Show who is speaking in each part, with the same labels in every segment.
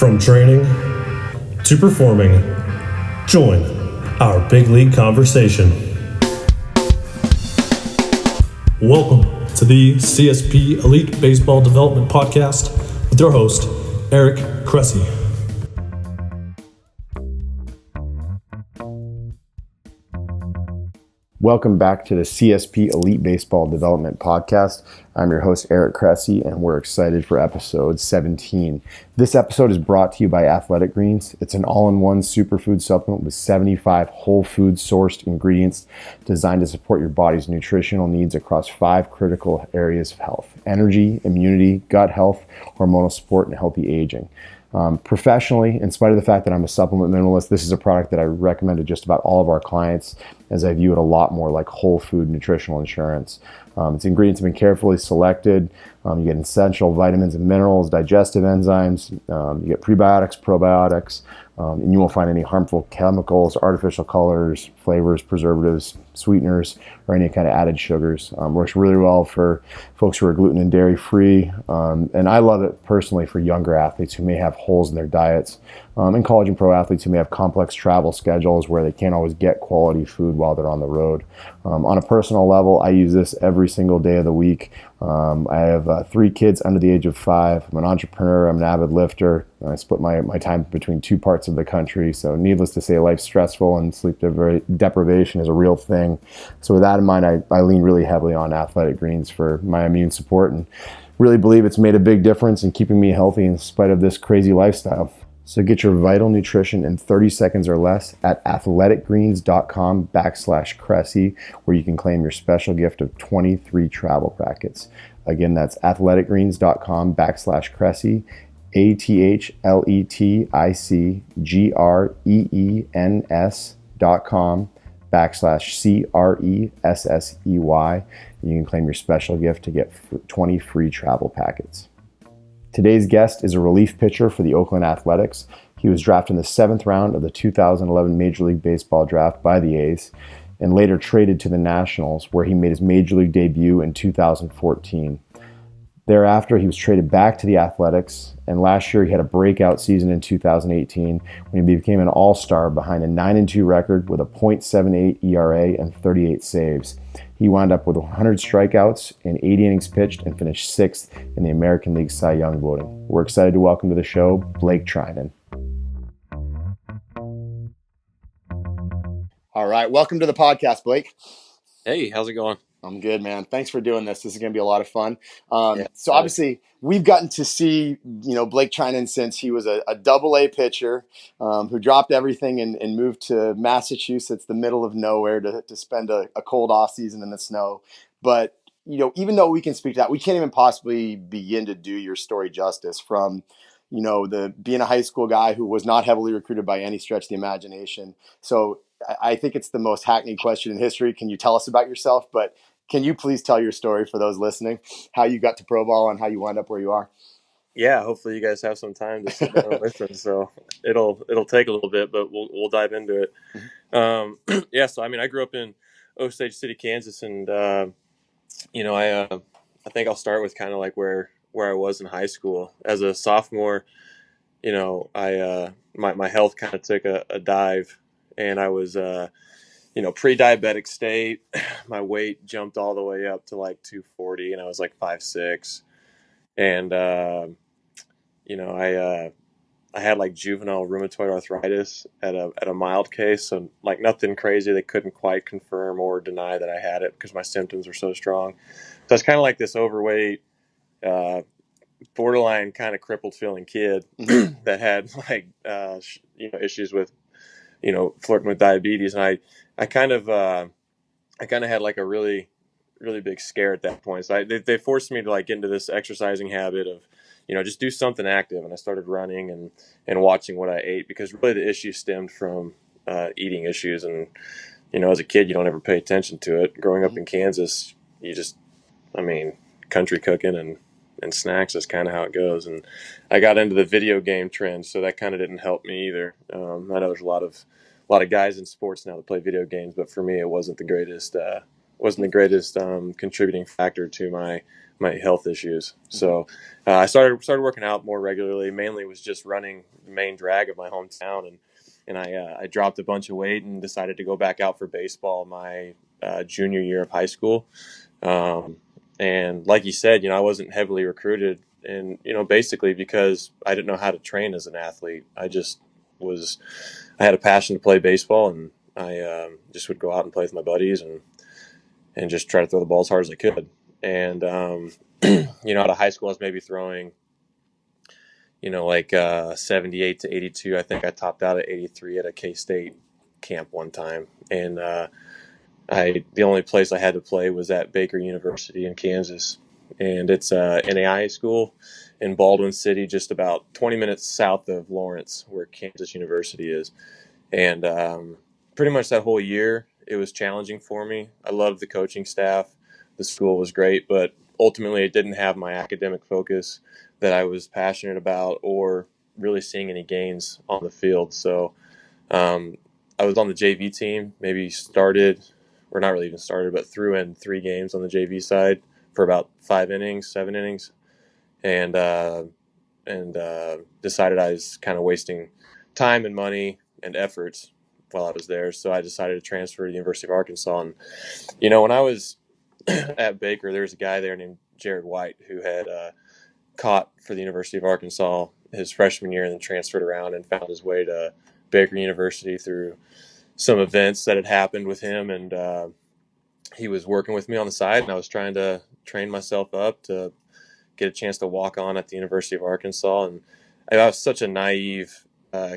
Speaker 1: From training to performing, join our big league conversation. Welcome to the CSP Elite Baseball Development Podcast with your host, Eric Cressey.
Speaker 2: Welcome back to the CSP Elite Baseball Development Podcast. I'm your host, Eric Cressey, and we're excited for episode 17. This episode is brought to you by Athletic Greens. It's an all-in-one superfood supplement with 75 whole food sourced ingredients designed to support your body's nutritional needs across 5 critical areas of health: energy, immunity, gut health, hormonal support, and healthy aging. Professionally, in spite of the fact that I'm a supplement minimalist, this is a product that I recommend to just about all of our clients, as I view it a lot more like whole food nutritional insurance. Its ingredients have been carefully selected. You get essential vitamins and minerals, digestive enzymes, you get prebiotics, probiotics, and you won't find any harmful chemicals, artificial colors, flavors, preservatives, sweeteners, or any kind of added sugars. Works really well for folks who are gluten and dairy free. And I love it personally for younger athletes who may have holes in their diets, and college and pro athletes who may have complex travel schedules where they can't always get quality food while they're on the road. On a personal level, I use this every single day of the week. I have 3 kids under the age of 5. I'm an entrepreneur. I'm an avid lifter. I split my time between 2 parts of the country. So needless to say, life's stressful and sleep deprivation is a real thing. So with that in mind, I lean really heavily on Athletic Greens for my immune support and really believe it's made a big difference in keeping me healthy in spite of this crazy lifestyle. So get your vital nutrition in 30 seconds or less at athleticgreens.com/Cressey, where you can claim your special gift of 23 travel brackets. Again, that's athleticgreens.com/Cressey, athleticgreens.com/CRESSEY. You can claim your special gift to get 20 free travel packets. Today's guest is a relief pitcher for the Oakland Athletics. He was drafted in the 7th round of the 2011 Major League Baseball draft by the A's and later traded to the Nationals, where he made his Major League debut in 2014. Thereafter, he was traded back to the Athletics, and last year he had a breakout season in 2018 when he became an all-star behind a 9-2 record with a .78 ERA and 38 saves. He wound up with 100 strikeouts and 80 innings pitched and finished 6th in the American League Cy Young voting. We're excited to welcome to the show Blake Treinen. All right, welcome to the podcast, Blake.
Speaker 3: Hey, how's it going?
Speaker 2: I'm good, man. Thanks for doing this. This is going to be a lot of fun. So obviously, we've gotten to see, Blake Treinen since he was a double-A pitcher who dropped everything and moved to Massachusetts, the middle of nowhere, to spend a cold off season in the snow. But, even though we can speak to that, we can't even possibly begin to do your story justice from, being a high school guy who was not heavily recruited by any stretch of the imagination. So I think it's the most hackneyed question in history. Can you tell us about yourself? But can you please tell your story for those listening, how you got to pro ball and how you wound up where you are?
Speaker 3: Yeah, hopefully you guys have some time to sit down and listen. So it'll take a little bit, but we'll dive into it. So I grew up in Osage City, Kansas, and I think I'll start with kind of like where I was in high school. As a sophomore, I my health kind of took a dive, and I was pre-diabetic state. My weight jumped all the way up to like 240, and I was like 5'6". And I had like juvenile rheumatoid arthritis at a mild case, so like nothing crazy. They couldn't quite confirm or deny that I had it because my symptoms were so strong. So it's kind of like this overweight, borderline kind of crippled feeling kid that had like issues with flirting with diabetes, and I kind of had like a really, really big scare at that point. So they forced me to like get into this exercising habit of, just do something active. And I started running and watching what I ate, because really the issue stemmed from eating issues. And, as a kid, you don't ever pay attention to it. Growing up in Kansas, country cooking and snacks is kind of how it goes. And I got into the video game trend, so that kind of didn't help me either. I know there's a lot of guys in sports now that play video games, but for me, it wasn't the greatest wasn't the greatest contributing factor to my health issues. So I started working out more regularly. Mainly was just running the main drag of my hometown, and I dropped a bunch of weight and decided to go back out for baseball my junior year of high school. And like you said, I wasn't heavily recruited, and basically because I didn't know how to train as an athlete. I had a passion to play baseball, and I just would go out and play with my buddies and just try to throw the ball as hard as I could. And out of high school, I was maybe throwing, like 78 to 82. I think I topped out at 83 at a K-State camp one time, and the only place I had to play was at Baker University in Kansas, and it's a NAIA school in Baldwin City, just about 20 minutes south of Lawrence, where Kansas University is. And pretty much that whole year, it was challenging for me. I loved the coaching staff. The school was great, but ultimately it didn't have my academic focus that I was passionate about or really seeing any gains on the field. So I was on the JV team, maybe started, or not really even started, but threw in 3 games on the JV side for about 7 innings, and decided I was kind of wasting time and money and efforts while I was there. So I decided to transfer to the University of Arkansas. And, when I was at Baker, there was a guy there named Jared White who had caught for the University of Arkansas his freshman year and then transferred around and found his way to Baker University through some events that had happened with him. And he was working with me on the side, and I was trying to train myself up to get a chance to walk on at the University of Arkansas. And I was such a naive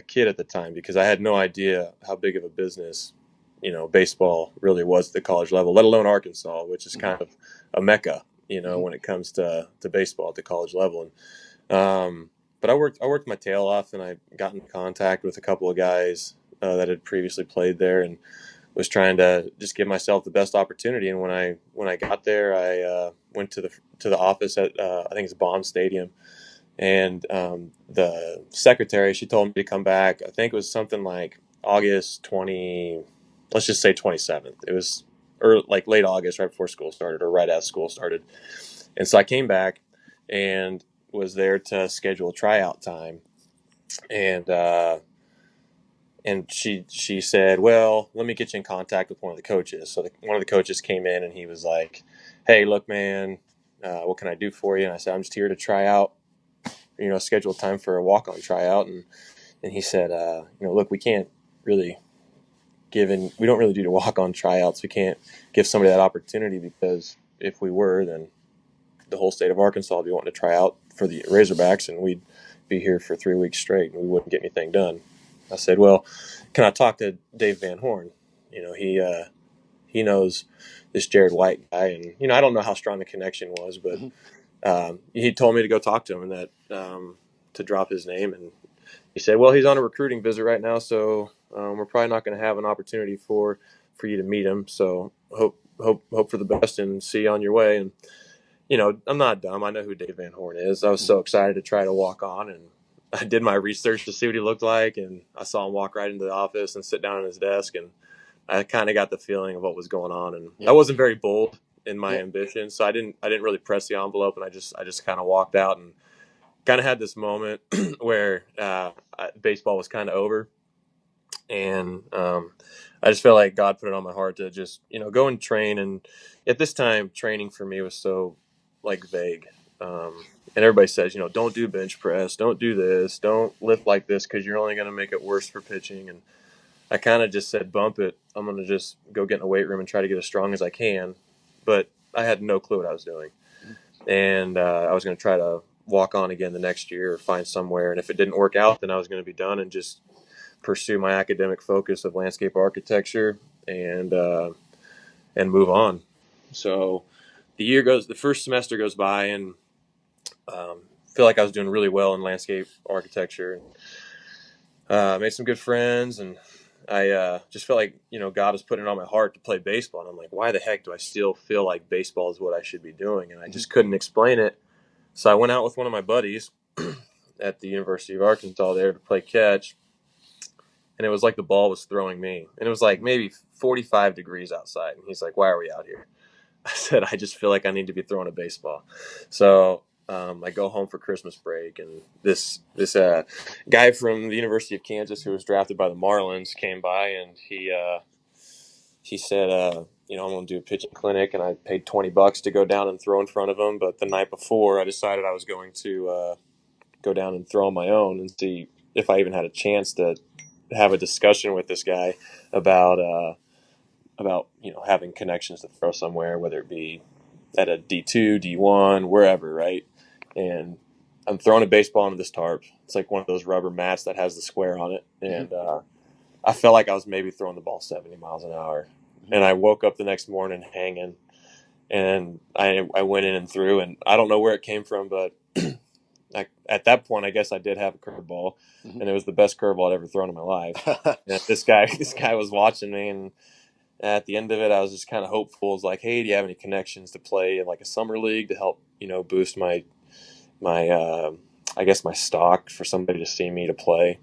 Speaker 3: kid at the time because I had no idea how big of a business, baseball really was at the college level, let alone Arkansas, which is kind of a mecca, when it comes to baseball at the college level. And but I worked my tail off, and I got in contact with a couple of guys that had previously played there, and was trying to just give myself the best opportunity. And when I got there, I went to the office at I think it's Baum Stadium, and the secretary, she told me to come back. I think it was something like August 20, let's just say 27th. It was like late August, right before school started, or right as school started. And so I came back and was there to schedule a tryout time, and she said, well, let me get you in contact with one of the coaches. So one of the coaches came in, and he was like, hey, look, man, what can I do for you? And I said, I'm just here to try out, schedule time for a walk-on tryout. And he said, look, we can't really we don't really do the walk-on tryouts. We can't give somebody that opportunity, because if we were, then the whole state of Arkansas would be wanting to try out for the Razorbacks, and we'd be here for 3 weeks straight, and we wouldn't get anything done. I said, well, can I talk to Dave Van Horn? He knows this Jared White guy, and I don't know how strong the connection was, but he told me to go talk to him, and that to drop his name. And he said, well, he's on a recruiting visit right now, so we're probably not going to have an opportunity for you to meet him. So hope for the best and see you on your way. And I'm not dumb. I know who Dave Van Horn is. I was so excited to try to walk on, and I did my research to see what he looked like, and I saw him walk right into the office and sit down at his desk, and I kind of got the feeling of what was going on. And I wasn't very bold in my ambition, so I didn't really press the envelope, and I just kind of walked out and kind of had this moment where baseball was kind of over, and I just felt like God put it on my heart to just go and train. And at this time, training for me was so vague. And everybody says, don't do bench press, don't do this, don't lift like this, because you're only going to make it worse for pitching. And I kind of just said, bump it. I'm going to just go get in a weight room and try to get as strong as I can. But I had no clue what I was doing. And I was going to try to walk on again the next year or find somewhere. And if it didn't work out, then I was going to be done and just pursue my academic focus of landscape architecture and move on. So the first semester goes by, and feel like I was doing really well in landscape architecture. Made some good friends, and I just felt like God was putting it on my heart to play baseball. And I'm like, why the heck do I still feel like baseball is what I should be doing? And I just couldn't explain it. So I went out with one of my buddies at the University of Arkansas there to play catch, and it was like the ball was throwing me. And it was like maybe 45 degrees outside. And he's like, "Why are we out here?" I said, "I just feel like I need to be throwing a baseball." So I go home for Christmas break, and this guy from the University of Kansas who was drafted by the Marlins came by, and he said, "I'm going to do a pitching clinic," and I paid $20 to go down and throw in front of him. But the night before, I decided I was going to go down and throw on my own and see if I even had a chance to have a discussion with this guy about having connections to throw somewhere, whether it be at a D2, D1, wherever, right? And I'm throwing a baseball into this tarp. It's like one of those rubber mats that has the square on it, and I felt like I was maybe throwing the ball 70 miles an hour. And I woke up the next morning hanging, and I went in and threw, and I don't know where it came from, but at that point, I guess I did have a curveball, and it was the best curveball I'd ever thrown in my life. And this guy was watching me, and at the end of it, I was just kind of hopeful. I was like, "Hey, do you have any connections to play in like a summer league to help, boost my I guess my stock for somebody to see me to play?"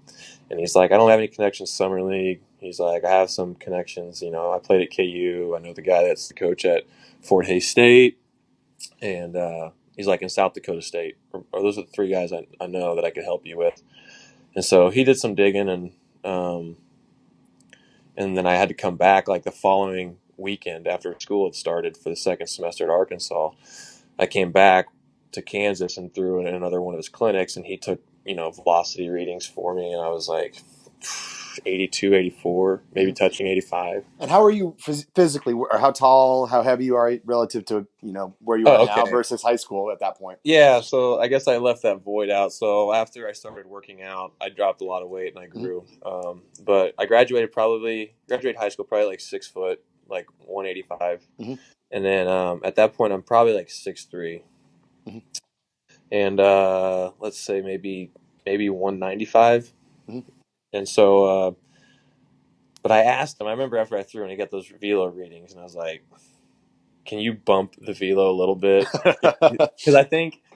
Speaker 3: And he's like, "I don't have any connections to summer league." He's like, "I have some connections. I played at KU. I know the guy that's the coach at Fort Hays State." And he's like, "In South Dakota State. Or those are the three guys I know that I could help you with." And so he did some digging, and then I had to come back like the following weekend after school had started for the second semester at Arkansas. I came back to Kansas and threw in another one of his clinics, and he took, velocity readings for me, and I was like 82, 84, maybe touching 85.
Speaker 2: And how are you physically, or how tall, how heavy you are relative to, where you are
Speaker 3: Oh,
Speaker 2: now
Speaker 3: okay.
Speaker 2: versus high school at that point?
Speaker 3: Yeah, so I guess I left that void out. So after I started working out, I dropped a lot of weight and I grew. But I graduated high school probably like 6 foot, like 185. And then at that point, I'm probably like 6'3". And let's say maybe 195. And so, but I asked him. I remember after I threw and he got those velo readings, and I was like, "Can you bump the velo a little bit?" Because I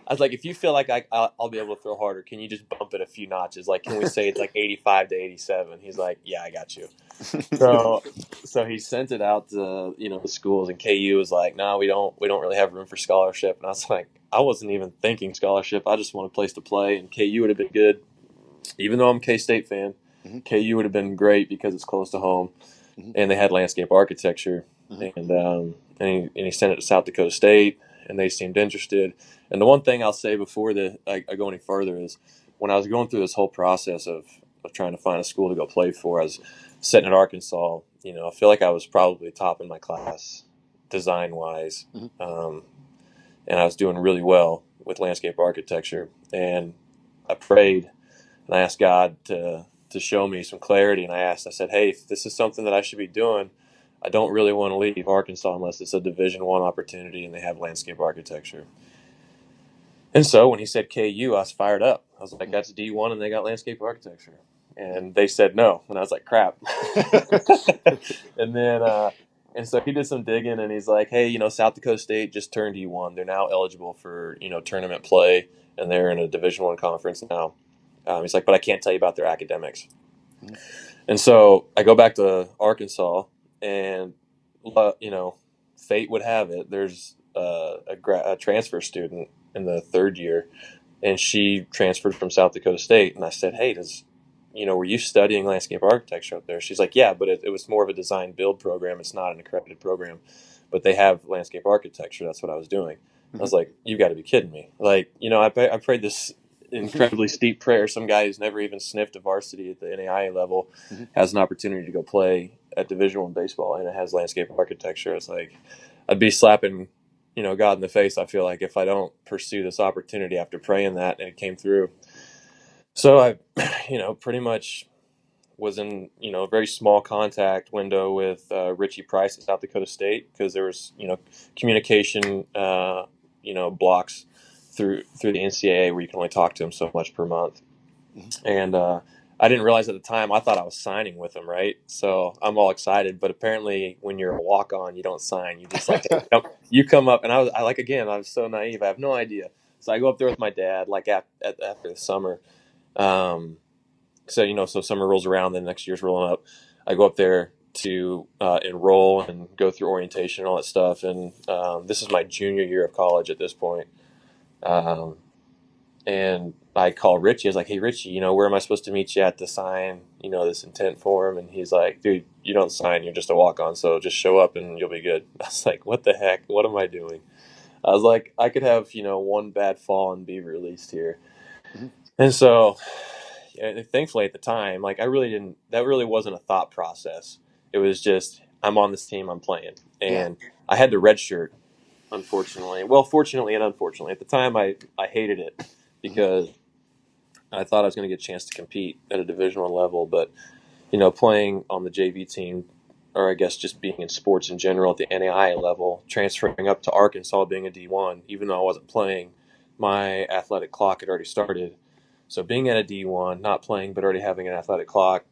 Speaker 3: was like, if you feel like I'll be able to throw harder, can you just bump it a few notches? Like, can we say it's like 85 to 87? He's like, "Yeah, I got you." So he sent it out to the schools, and KU was like, "No, we don't really have room for scholarship." And I was like, I wasn't even thinking scholarship. I just want a place to play, and KU would have been good. Even though I'm a K-State fan, KU would have been great because it's close to home, and they had landscape architecture. And he sent it to South Dakota State, and they seemed interested. And the one thing I'll say before I go any further is when I was going through this whole process of trying to find a school to go play for, I was sitting at Arkansas. I feel like I was probably top in my class design-wise, and I was doing really well with landscape architecture. And I prayed, and I asked God to show me some clarity. And I said, "Hey, if this is something that I should be doing, I don't really want to leave Arkansas unless it's a Division I opportunity and they have landscape architecture." And so when he said KU, I was fired up. I was like, "That's D1 and they got landscape architecture." And they said no. And I was like, "Crap." And so he did some digging, and he's like, "Hey, South Dakota State just turned D1. They're now eligible for, tournament play, and they're in a Division I conference now." He's like, "But I can't tell you about their academics." And so I go back to Arkansas, and fate would have it. There's a transfer student in the third year, and she transferred from South Dakota State. And I said, "Hey, were you studying landscape architecture up there?" She's like, "Yeah, but it was more of a design build program. It's not an accredited program, but they have landscape architecture." That's what I was doing. I was like, "You got to be kidding me!" Like, I prayed this incredibly steep prayer. Some guy who's never even sniffed a varsity at the NAIA level has an opportunity to go play at Division I baseball, and it has landscape architecture. It's like I'd be slapping, God in the face. I feel like if I don't pursue this opportunity after praying that, and it came through. So I, pretty much was in a very small contact window with Richie Price at South Dakota State because there was communication blocks through the NCAA where you can only talk to him so much per month. And I didn't realize at the time, I thought I was signing with him, right? So I'm all excited, but apparently when you're a walk-on, you don't sign. You just like you come up, and I was so naive. I have no idea. So I go up there with my dad, like after the summer, so summer rolls around, then next year's rolling up. I go up there to enroll and go through orientation and all that stuff. And this is my junior year of college at this point. And I call Richie. I was like, "Hey, Richie, where am I supposed to meet you at to sign, this intent form?" And he's like, "Dude, you don't sign. You're just a walk-on. So just show up and you'll be good." I was like, "What the heck? What am I doing?" I was like, I could have, one bad fall and be released here.
Speaker 2: Mhm.
Speaker 3: And so, thankfully at the time, like that really wasn't a thought process. It was just, I'm on this team, I'm playing. And I had to redshirt, unfortunately. Well, fortunately and unfortunately. At the time, I hated it because I thought I was going to get a chance to compete at a Division I level. But, playing on the JV team, or I guess just being in sports in general at the NAIA level, transferring up to Arkansas being a D1, even though I wasn't playing, my athletic clock had already started. So being at a D1, not playing, but already having an athletic clock,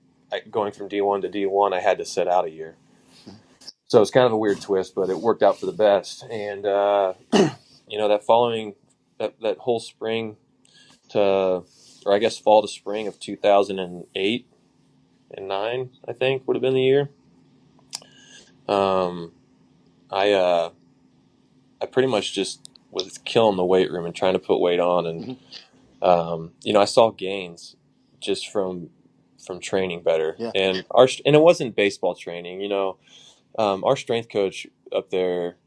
Speaker 3: going from D1 to D1, I had to sit out a year. So it's kind of a weird twist, but it worked out for the best. And, that whole spring or I guess fall to spring of 2008 and 9, I think would have been the year. Um, I pretty much just was killing the weight room and trying to put weight on, and I saw gains just from training better.
Speaker 2: Yeah.
Speaker 3: And it wasn't baseball training. Our strength coach up there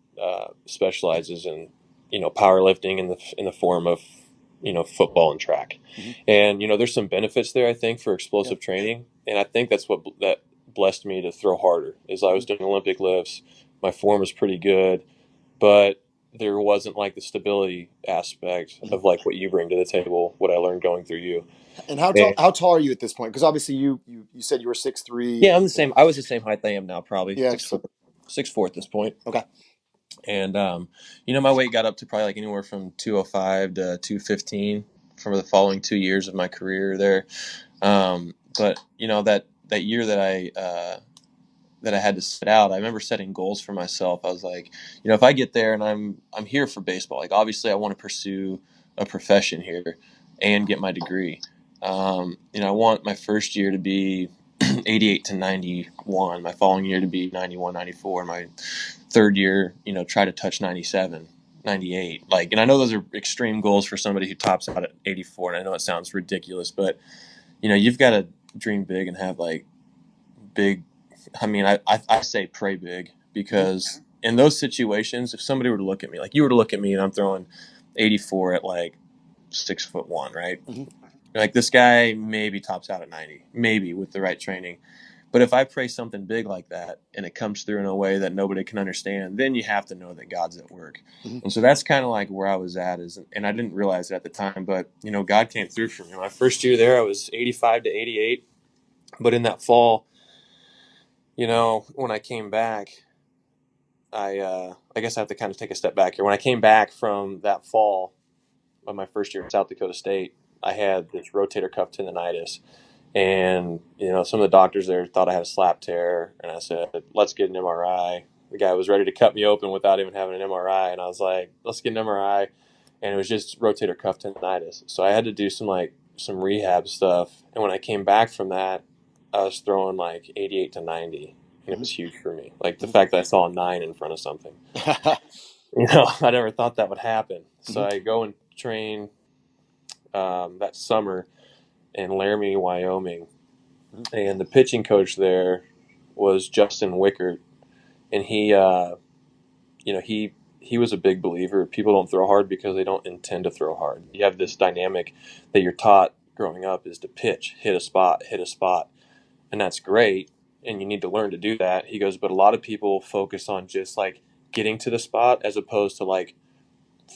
Speaker 3: specializes in powerlifting in the form of football and track, and there's some benefits there I think for explosive training, and I think that's what that blessed me to throw harder. Is I was doing Olympic lifts, my form was pretty good, but there wasn't like the stability aspect of like what you bring to the table, what I learned going through you.
Speaker 2: And how tall are you at this point? Because obviously you said you were 6'3".
Speaker 3: Yeah, I'm the same. I was the same height I am now, probably
Speaker 2: Yeah.
Speaker 3: 6'4", 6'4" at this point.
Speaker 2: Okay.
Speaker 3: And my weight got up to probably like anywhere from 205 to 215 for the following 2 years of my career there. But that year that I had to sit out, I remember setting goals for myself. I was like, if I get there and I'm here for baseball, like obviously I want to pursue a profession here and get my degree. I want my first year to be 88 to 91, my following year to be 91, 94, my third year, try to touch 97, 98. Like, and I know those are extreme goals for somebody who tops out at 84. And I know it sounds ridiculous, but you've got to dream big and have like big. I mean, I say pray big, because in those situations, if somebody were to look at me, like you were to look at me and I'm throwing 84 at like 6'1", right? Like this guy maybe tops out at 90, maybe with the right training. But if I pray something big like that and it comes through in a way that nobody can understand, then you have to know that God's at work. And so that's kind of like where I was at, and I didn't realize it at the time, but God came through for me. My first year there, I was 85 to 88. But in that fall, when I came back, I guess I have to kind of take a step back here. When I came back from that fall of my first year at South Dakota State, I had this rotator cuff tendonitis. And, some of the doctors there thought I had a slap tear. And I said, let's get an MRI. The guy was ready to cut me open without even having an MRI. And I was like, let's get an MRI. And it was just rotator cuff tendonitis. So I had to do some rehab stuff. And when I came back from that, I was throwing like 88 to 90. And it was huge for me. Like the fact that I saw a 9 in front of something. I never thought that would happen. So I go and train that summer in Laramie, Wyoming, and the pitching coach there was Justin Wickert, and he was a big believer. People don't throw hard because they don't intend to throw hard. You have this dynamic that you're taught growing up is to pitch, hit a spot, and that's great, and you need to learn to do that. He goes, but a lot of people focus on just like getting to the spot as opposed to like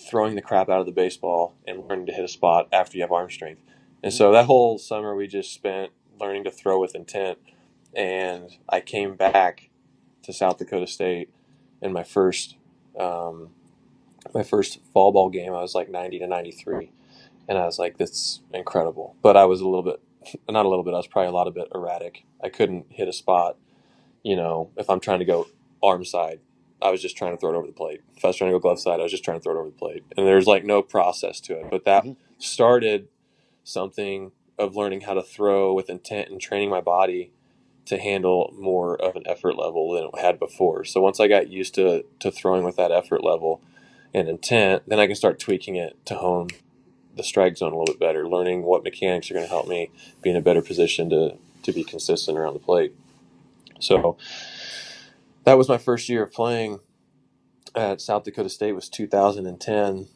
Speaker 3: throwing the crap out of the baseball and learning to hit a spot after you have arm strength. And so that whole summer we just spent learning to throw with intent. And I came back to South Dakota State in my first fall ball game. I was like 90 to 93. And I was like, that's incredible. But I was not a little bit, I was probably a lot of bit erratic. I couldn't hit a spot, if I'm trying to go arm side. I was just trying to throw it over the plate. If I was trying to go glove side, I was just trying to throw it over the plate. And there's like no process to it. But that started something of learning how to throw with intent and training my body to handle more of an effort level than it had before. So once I got used to throwing with that effort level and intent, then I can start tweaking it to hone the strike zone a little bit better, learning what mechanics are going to help me be in a better position to be consistent around the plate. So that was my first year of playing at South Dakota State, was 2010.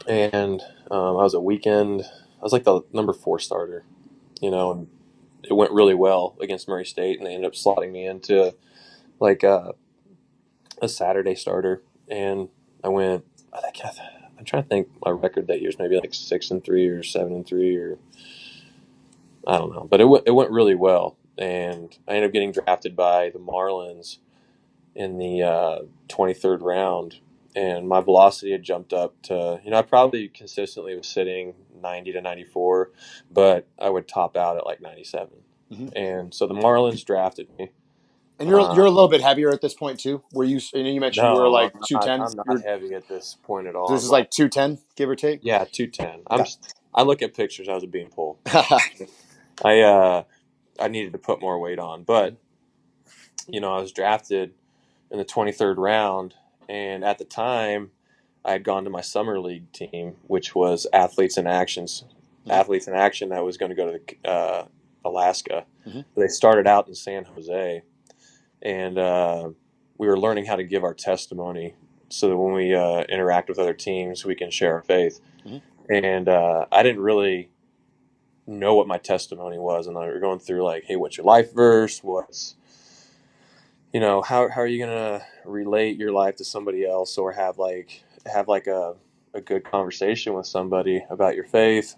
Speaker 3: And I was a weekend, I was like the number 4 starter, and it went really well against Murray State, and they ended up slotting me into like a Saturday starter. And I went, I'm trying to think, my record that year is maybe like 6-3 or 7-3, or I don't know, but it went really well. And I ended up getting drafted by the Marlins in the 23rd round, and my velocity had jumped up to, I probably consistently was sitting 90 to 94, but I would top out at like 97.
Speaker 2: Mm-hmm.
Speaker 3: And so the Marlins drafted me.
Speaker 2: And you're a little bit heavier at this point too. Were you? And you mentioned you were
Speaker 3: No,
Speaker 2: like
Speaker 3: I'm
Speaker 2: 210.
Speaker 3: not heavy at this point at all.
Speaker 2: This is like 210, give or take.
Speaker 3: Yeah, 210.
Speaker 2: Okay.
Speaker 3: I look at pictures. I was a beanpole. I needed to put more weight on, but I was drafted in the 23rd round, and at the time, I had gone to my summer league team, which was Athletes in Action that was going to go to Alaska.
Speaker 2: Mm-hmm.
Speaker 3: They started out in San Jose, and we were learning how to give our testimony so that when we interact with other teams, we can share our faith.
Speaker 2: Mm-hmm.
Speaker 3: And I didn't really know what my testimony was, and we were going through like, hey, what's your life verse? What's how are you gonna relate your life to somebody else, or have a good conversation with somebody about your faith?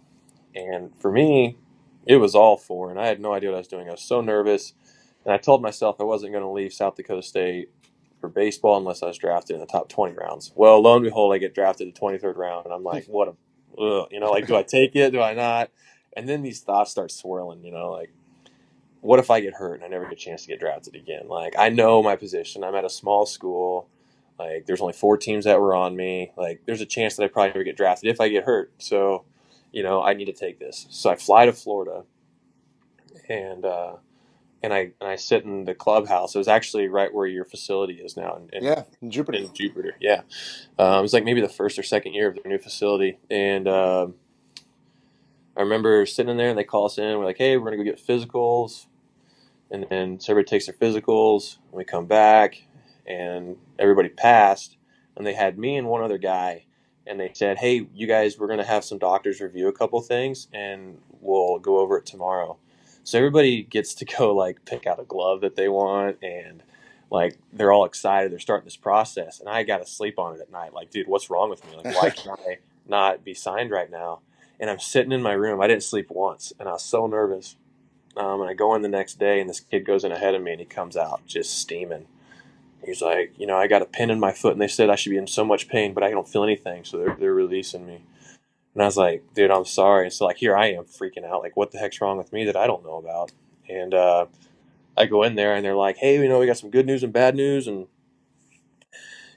Speaker 3: And for me, it was all foreign. I had no idea what I was doing. I was so nervous, and I told myself I wasn't going to leave South Dakota State for baseball unless I was drafted in the top 20 rounds. Well, lo and behold, I get drafted in the 23rd round, and I'm like, do I take it? Do I not? And then these thoughts start swirling, like, what if I get hurt and I never get a chance to get drafted again? Like, I know my position. I'm at a small school. Like, there's only 4 teams that were on me. Like, there's a chance that I probably never get drafted if I get hurt. So, I need to take this. So I fly to Florida, and I sit in the clubhouse. It was actually right where your facility is now.
Speaker 2: In Jupiter.
Speaker 3: In Jupiter, yeah. It was like maybe the first or second year of their new facility. And I remember sitting in there, and they call us in. We're like, hey, we're going to go get physicals. And then so everybody takes their physicals, and we come back, and everybody passed, and they had me and one other guy, and they said, hey, you guys, we're going to have some doctors review a couple things, and we'll go over it tomorrow. So everybody gets to go, like, pick out a glove that they want, and, like, they're all excited. They're starting this process, and I got to sleep on it at night. Like, dude, what's wrong with me? Like, why can't I not be signed right now? And I'm sitting in my room. I didn't sleep once, and I was so nervous. And I go in the next day, and this kid goes in ahead of me, and he comes out just steaming. He's like, I got a pin in my foot, and they said I should be in so much pain, but I don't feel anything, so they're releasing me. And I was like, dude, I'm sorry. And so, like, here I am freaking out. Like, what the heck's wrong with me that I don't know about? And I go in there, and they're like, hey, we got some good news and bad news. And,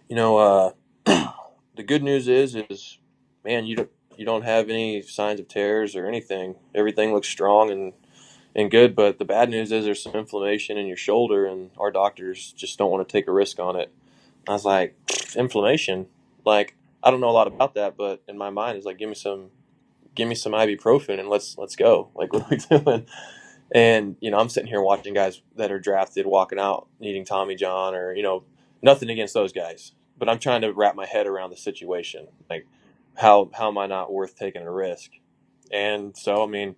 Speaker 3: the good news is, man, you don't have any signs of tears or anything. Everything looks strong and good, but the bad news is there's some inflammation in your shoulder, and our doctors just don't want to take a risk on it. I was like, inflammation? Like, I don't know a lot about that, but in my mind, it's like, give me some ibuprofen and let's go. Like, what are we doing? And, I'm sitting here watching guys that are drafted walking out needing Tommy John, or, nothing against those guys, but I'm trying to wrap my head around the situation. Like, how am I not worth taking a risk? And so, I mean,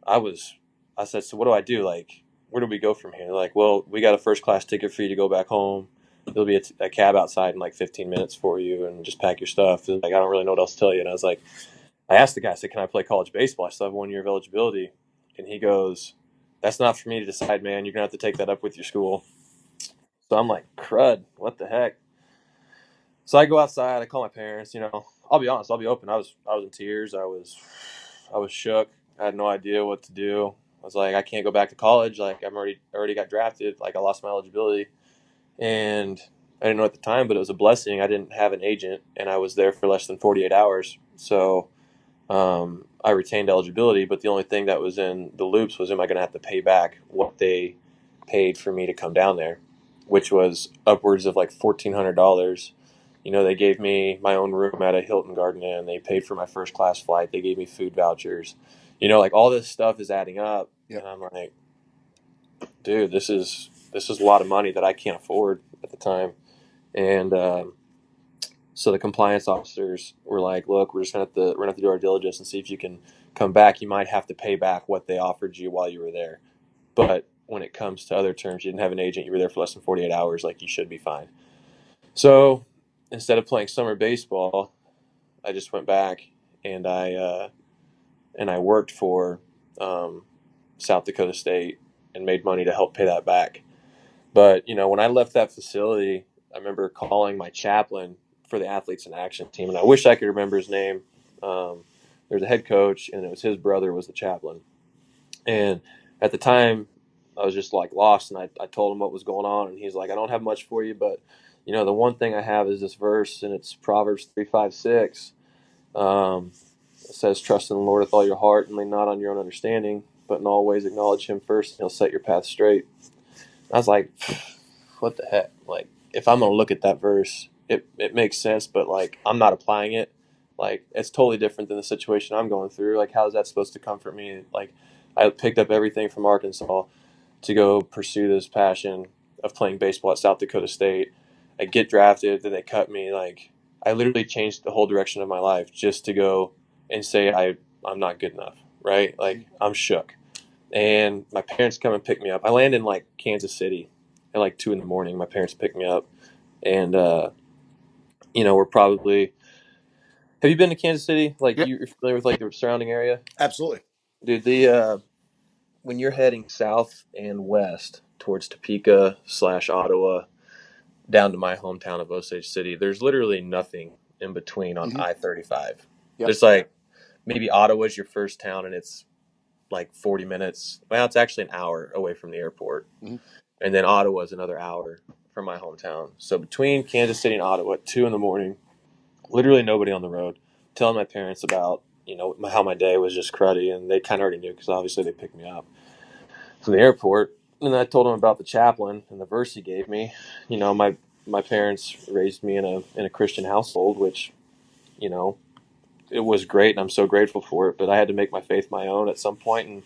Speaker 3: I said, so what do I do? Like, where do we go from here? They're like, well, we got a first class ticket for you to go back home. There'll be a cab outside in like 15 minutes for you, and just pack your stuff. Like, I don't really know what else to tell you. And I was like, I asked the guy, I said, can I play college baseball? I still have 1 year of eligibility. And he goes, that's not for me to decide, man. You're going to have to take that up with your school. So I'm like, crud, what the heck? So I go outside, I call my parents, I'll be honest, I'll be open. I was in tears. I was shook. I had no idea what to do. I was like, I can't go back to college. Like, I'm already got drafted. Like, I lost my eligibility, and I didn't know at the time, but it was a blessing. I didn't have an agent, and I was there for less than 48 hours. So I retained eligibility, but the only thing that was in the loops was, am I going to have to pay back what they paid for me to come down there, which was upwards of like $1,400. They gave me my own room at a Hilton Garden Inn. They paid for my first class flight. They gave me food vouchers. Like all this stuff is adding up,
Speaker 4: Yep.
Speaker 3: and I'm like, dude, this is a lot of money that I can't afford at the time. And so the compliance officers were like, look, we're gonna have to do our diligence and see if you can come back. You might have to pay back what they offered you while you were there, but when it comes to other terms, you didn't have an agent, you were there for less than 48 hours, like you should be fine. So instead of playing summer baseball, I just went back and I worked for South Dakota State and made money to help pay that back. But when I left that facility, I remember calling my chaplain for the Athletes in Action team, and I wish I could remember his name. There's a head coach, and it was his brother was the chaplain. And at the time, I was just like lost, and I told him what was going on, and he's like, I don't have much for you, but the one thing I have is this verse, and it's Proverbs 3:5-6. It says, "Trust in the Lord with all your heart, and lean not on your own understanding, but in all ways acknowledge Him first, and He'll set your path straight." I was like, what the heck? Like, if I'm gonna look at that verse, it makes sense, but like I'm not applying it. Like, it's totally different than the situation I'm going through. Like, how is that supposed to comfort me? Like, I picked up everything from Arkansas to go pursue this passion of playing baseball at South Dakota State. I get drafted, then they cut me. Like, I literally changed the whole direction of my life just to go and say I'm not good enough, right? Like, I'm shook. And my parents come and pick me up. I land in like Kansas City at like 2 a.m. My parents pick me up, and we're probably. Have you been to Kansas City? Like,
Speaker 4: Yep.
Speaker 3: you're familiar with like the surrounding area,
Speaker 4: Absolutely.
Speaker 3: dude. When you're heading south and west towards Topeka / Ottawa, down to my hometown of Osage City, there's literally nothing in between on
Speaker 4: Mhm.
Speaker 3: I-35.
Speaker 4: Yep.
Speaker 3: There's like maybe Ottawa's your first town, and it's like 40 minutes. Well, it's actually an hour away from the airport.
Speaker 4: Mhm.
Speaker 3: And then Ottawa is another hour from my hometown. So between Kansas City and Ottawa at 2 a.m, literally nobody on the road, telling my parents about, how my day was just cruddy. And they kind of already knew because obviously they picked me up from the airport. And I told them about the chaplain and the verse he gave me. My parents raised me in a Christian household, which, it was great. And I'm so grateful for it. But I had to make my faith my own at some point.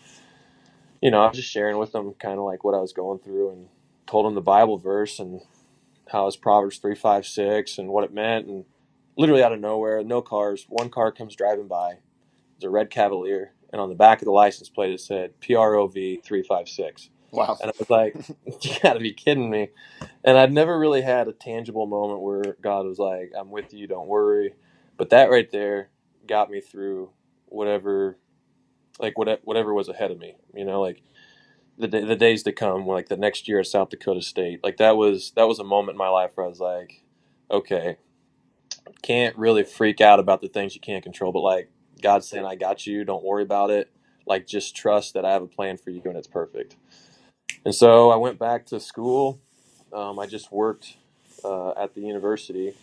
Speaker 3: And I was just sharing with them kind of like what I was going through, and told them the Bible verse and how it's Proverbs 3:5-6 and what it meant. And literally out of nowhere, no cars, one car comes driving by. It's a red Cavalier, and on the back of the license plate it said PROV 356.
Speaker 4: Wow.
Speaker 3: And I was like, you gotta be kidding me. And I'd never really had a tangible moment where God was like, I'm with you, don't worry. But that right there got me through whatever was ahead of me. Like the days to come, like the next year at South Dakota State, like that was a moment in my life where I was like, okay, can't really freak out about the things you can't control, but like God's saying, I got you, don't worry about it. Like, just trust that I have a plan for you and it's perfect. And so I went back to school. I just worked at the university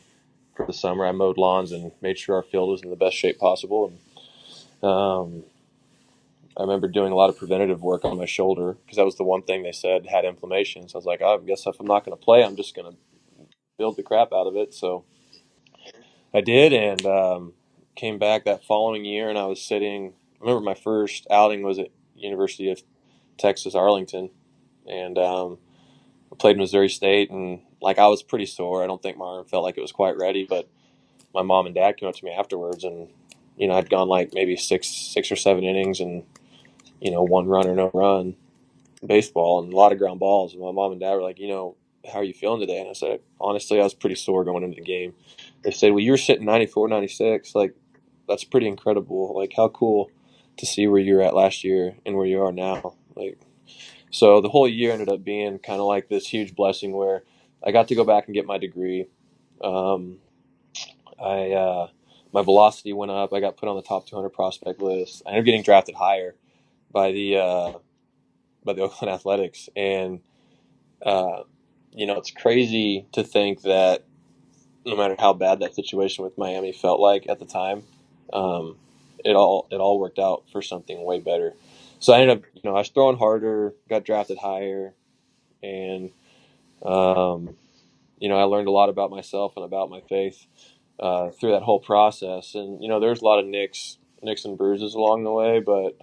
Speaker 3: for the summer. I mowed lawns and made sure our field was in the best shape possible. And I remember doing a lot of preventative work on my shoulder because that was the one thing they said had inflammation. So I was like, oh, I guess if I'm not going to play, I'm just going to build the crap out of it. So I did, and came back that following year, and I was sitting. I remember my first outing was at University of Texas Arlington, and I played Missouri State, and like I was pretty sore. I don't think my arm felt like it was quite ready, but my mom and dad came up to me afterwards, and I'd gone like maybe six or seven innings, and one run or no run baseball and a lot of ground balls. And my mom and dad were like, how are you feeling today? And I said, honestly, I was pretty sore going into the game. They said, well, you were sitting 94, 96. Like, that's pretty incredible. Like, how cool to see where you were at last year and where you are now. Like, so the whole year ended up being kind of like this huge blessing where I got to go back and get my degree. My velocity went up. I got put on the top 200 prospect list. I ended up getting drafted higher by the Oakland Athletics. And, it's crazy to think that no matter how bad that situation with Miami felt like at the time, it all worked out for something way better. So I ended up, I was throwing harder, got drafted higher, and I learned a lot about myself and about my faith through that whole process. And there's a lot of nicks and bruises along the way, but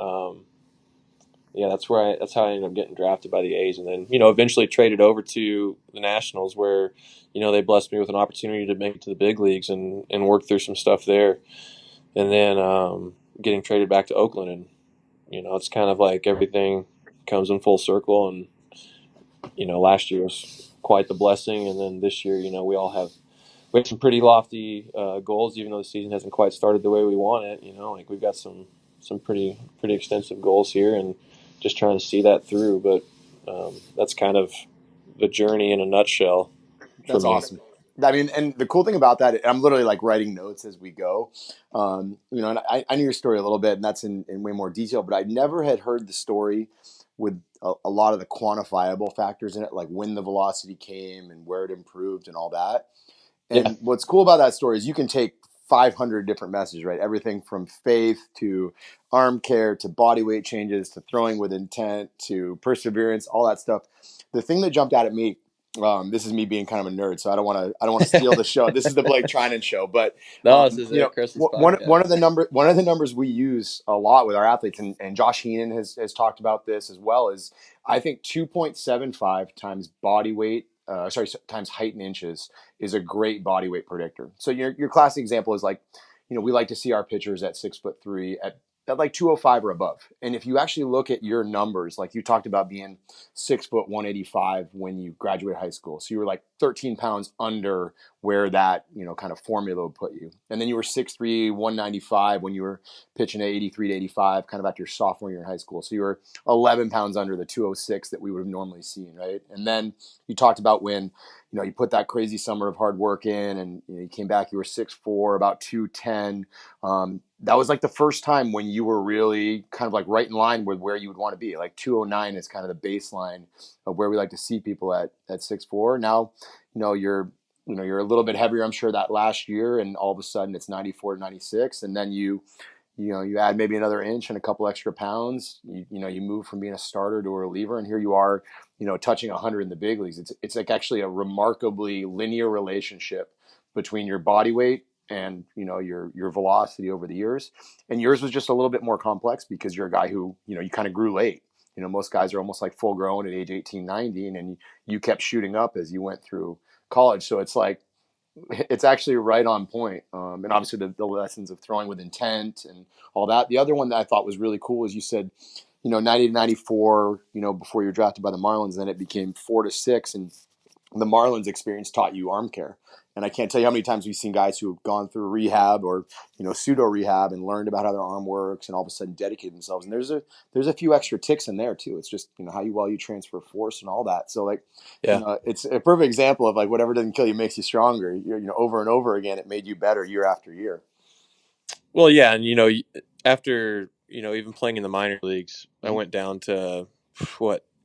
Speaker 3: yeah, that's how I ended up getting drafted by the A's, and then eventually traded over to the Nationals, where they blessed me with an opportunity to make it to the big leagues and work through some stuff there, and then getting traded back to Oakland, and it's kind of like everything comes in full circle, and last year was quite the blessing, and then this year we have some pretty lofty goals, even though the season hasn't quite started the way we want it. Like we've got some pretty extensive goals here, and just trying to see that through. But that's kind of the journey in a nutshell.
Speaker 2: That's awesome. I mean, and the cool thing about that, I'm literally like writing notes as we go. And I knew your story a little bit, and that's in way more detail, but I never had heard the story with a lot of the quantifiable factors in it, like when the velocity came and where it improved and all that. And what's cool about that story is you can take 500 different messages, right? Everything from faith to arm care to body weight changes to throwing with intent to perseverance, all that stuff. The thing that jumped out at me, this is me being kind of a nerd, so I don't want to steal the show. This is the Blake Treinen show, but
Speaker 3: no, this is Cressey's podcast.
Speaker 2: One of the numbers we use a lot with our athletes, and Josh Heenan has talked about this as well, is I think 2.75 times body weight. Times height in inches is a great body weight predictor. So your classic example is like, we like to see our pitchers at 6'3" at like 205 or above. And if you actually look at your numbers, like you talked about being 6 foot 185 when you graduate high school. So you were like 13 pounds under where that, kind of formula would put you. And then you were 6'3", 195 when you were pitching at 83 to 85, kind of after your sophomore year in high school. So you were 11 pounds under the 206 that we would have normally seen, right? And then you talked about when, you put that crazy summer of hard work in, and you came back, you were 6'4", about 210. That was like the first time when you were really kind of like right in line with where you would want to be. Like 209 is kind of the baseline of where we like to see people at 6'4". Now, you're a little bit heavier, I'm sure, that last year, and all of a sudden it's 94 to 96, and then you add maybe another inch and a couple extra pounds. You move from being a starter to a reliever, and here you are, touching 100 in the big leagues. It's like actually a remarkably linear relationship between your body weight and your velocity over the years. And yours was just a little bit more complex because you're a guy who you kind of grew late. Most guys are almost like full grown at age 18, 19, and you kept shooting up as you went through college. So it's like, it's actually right on point. And obviously the lessons of throwing with intent and all that. The other one that I thought was really cool is you said, 90 to 94, before you were drafted by the Marlins, then it became 4 to 6. And the Marlins experience taught you arm care. And I can't tell you how many times we've seen guys who have gone through rehab or, pseudo rehab and learned about how their arm works and all of a sudden dedicate themselves. And there's a few extra ticks in there too. It's just, how you transfer force and all that. So like, it's a perfect example of like whatever doesn't kill you makes you stronger. Over and over again, it made you better year after year.
Speaker 3: Well, yeah. And, after, even playing in the minor leagues, I went down to